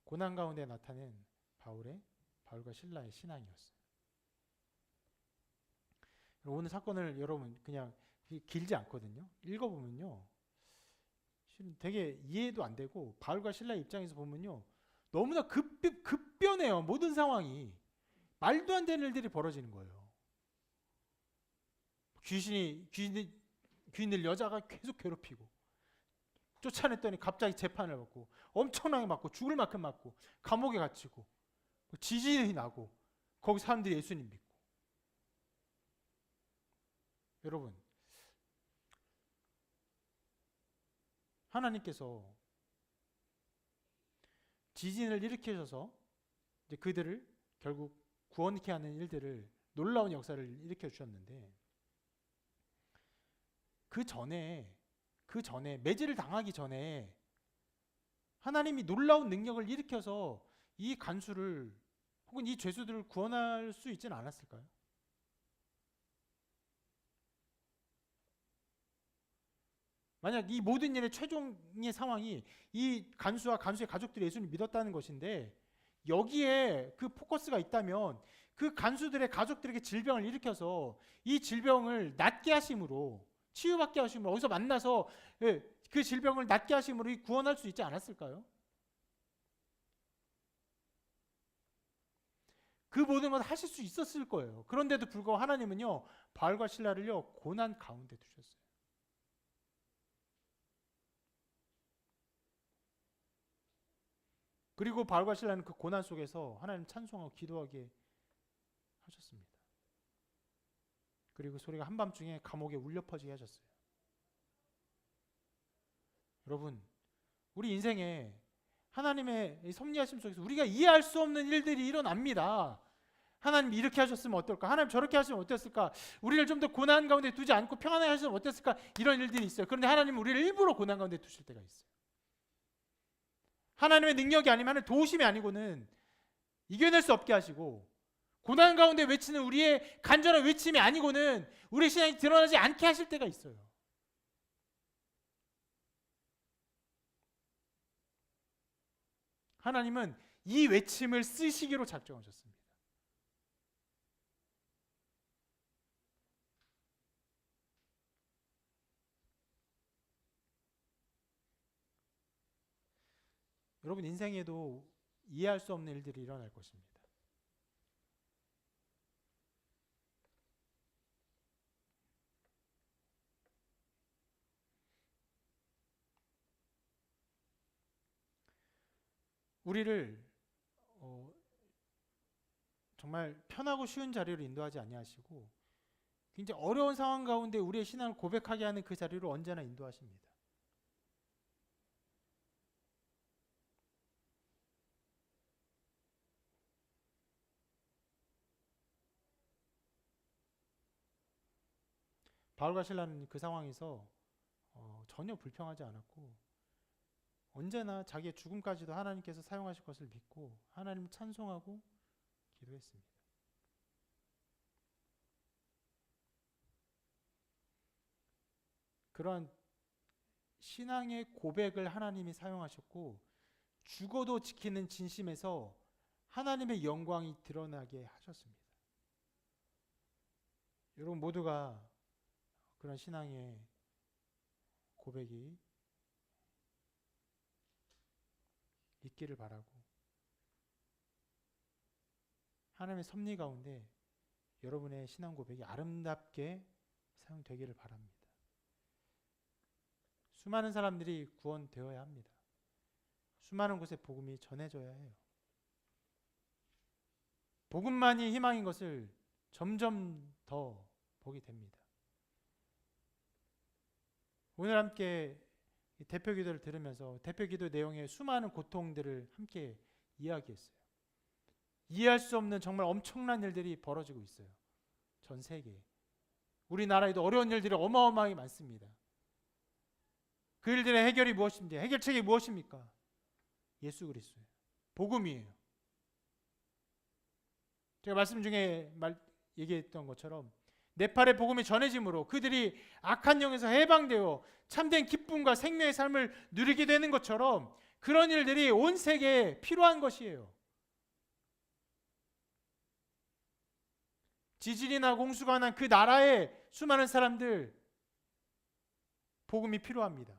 고난 가운데 나타낸 바울과 실라의 신앙이었어요. 오늘 사건을 여러분 그냥 길지 않거든요. 읽어보면요 실은 되게 이해도 안 되고 바울과 실라의 입장에서 보면요 너무나 급변해요. 모든 상황이 말도 안 되는 일들이 벌어지는 거예요. 귀인들 여자가 계속 괴롭히고 쫓아냈더니 갑자기 재판을 받고 엄청나게 맞고 죽을 만큼 맞고 감옥에 갇히고 지진이 나고 거기 사람들이 예수님 믿고. 여러분, 하나님께서 지진을 일으키셔서 이제 그들을 결국 구원케 하는 일들을, 놀라운 역사를 일으켜 주셨는데, 그 전에 매질을 당하기 전에 하나님이 놀라운 능력을 일으켜서 이 간수를 혹은 이 죄수들을 구원할 수 있지는 않았을까요? 만약 이 모든 일의 최종의 상황이 이 간수와 간수의 가족들이 예수님 믿었다는 것인데, 여기에 그 포커스가 있다면 그 간수들의 가족들에게 질병을 일으켜서 이 질병을 낫게 하심으로, 치유받게 하심으로, 어디서 만나서 그 질병을 낫게 하심으로 구원할 수 있지 않았을까요? 그 모든 걸 하실 수 있었을 거예요. 그런데도 불구하고 하나님은요, 바울과 실라를요, 고난 가운데 두셨어요. 그리고 바울과 실라는 그 고난 속에서 하나님 찬송하고 기도하게 하셨습니다. 그리고 소리가 한밤중에 감옥에 울려 퍼지게 하셨어요. 여러분, 우리 인생에 하나님의 섭리하심 속에서 우리가 이해할 수 없는 일들이 일어납니다. 하나님 이렇게 하셨으면 어떨까? 하나님 저렇게 하시면 어땠을까? 우리를 좀 더 고난 가운데 두지 않고 평안하게 하시면 어땠을까? 이런 일들이 있어요. 그런데 하나님은 우리를 일부러 고난 가운데 두실 때가 있어요. 하나님의 능력이 아니면, 하나님의 도우심이 아니고는 이겨낼 수 없게 하시고, 고난 가운데 외치는 우리의 간절한 외침이 아니고는 우리의 신앙이 드러나지 않게 하실 때가 있어요. 하나님은 이 외침을 쓰시기로 작정하셨습니다. 여러분, 인생에도 이해할 수 없는 일들이 일어날 것입니다. 우리를 정말 편하고 쉬운 자리로 인도하지 아니하시고, 굉장히 어려운 상황 가운데 우리의 신앙을 고백하게 하는 그 자리로 언제나 인도하십니다. 바울과 실라는 그 상황에서 전혀 불평하지 않았고, 언제나 자기의 죽음까지도 하나님께서 사용하실 것을 믿고 하나님을 찬송하고 기도했습니다. 그러한 신앙의 고백을 하나님이 사용하셨고, 죽어도 지키는 진심에서 하나님의 영광이 드러나게 하셨습니다. 여러분 모두가 그런 신앙의 고백이 있기를 바라고, 하나님의 섭리 가운데 여러분의 신앙 고백이 아름답게 사용되기를 바랍니다. 수많은 사람들이 구원되어야 합니다. 수많은 곳에 복음이 전해져야 해요. 복음만이 희망인 것을 점점 더 보게 됩니다. 오늘 함께 대표 기도를 들으면서 대표 기도 내용의 수많은 고통들을 함께 이야기했어요. 이해할 수 없는 정말 엄청난 일들이 벌어지고 있어요. 전 세계에. 우리나라에도 어려운 일들이 어마어마하게 많습니다. 그 일들의 해결이 무엇인지, 해결책이 무엇입니까? 예수 그리스도예요. 복음이에요. 제가 말씀 중에 얘기했던 것처럼 네팔의 복음이 전해짐으로 그들이 악한 영에서 해방되어 참된 기쁨과 생명의 삶을 누리게 되는 것처럼, 그런 일들이 온 세계에 필요한 것이에요. 지진이나 공수가 난 그 나라의 수많은 사람들, 복음이 필요합니다.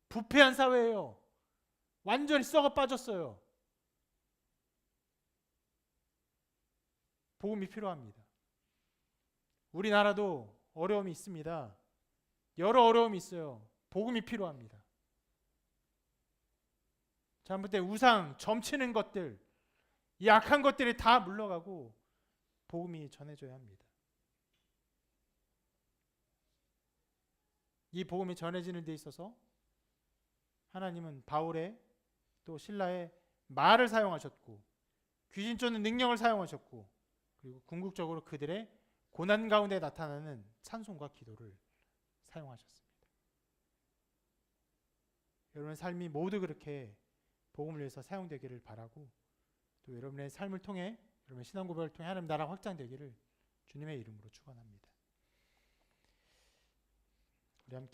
부패한 사회예요. 완전히 썩어 빠졌어요. 복음이 필요합니다. 우리나라도 어려움이 있습니다. 여러 어려움이 있어요. 복음이 필요합니다. 잘못된 우상, 점치는 것들, 이 악한 것들이 다 물러가고 복음이 전해져야 합니다. 이 복음이 전해지는 데 있어서 하나님은 바울의 또 신라의 말을 사용하셨고 귀신 쫓는 능력을 사용하셨고 그리고 궁극적으로 그들의 고난 가운데 나타나는 찬송과 기도를 사용하셨습니다. 여러분의 삶이 모두 그렇게 복음을 위해서 사용되기를 바라고 또 여러분의 삶을 통해 여러분의 신앙 고백을 통해 하나님 나라 확장되기를 주님의 이름으로 축원합니다. 우리 함께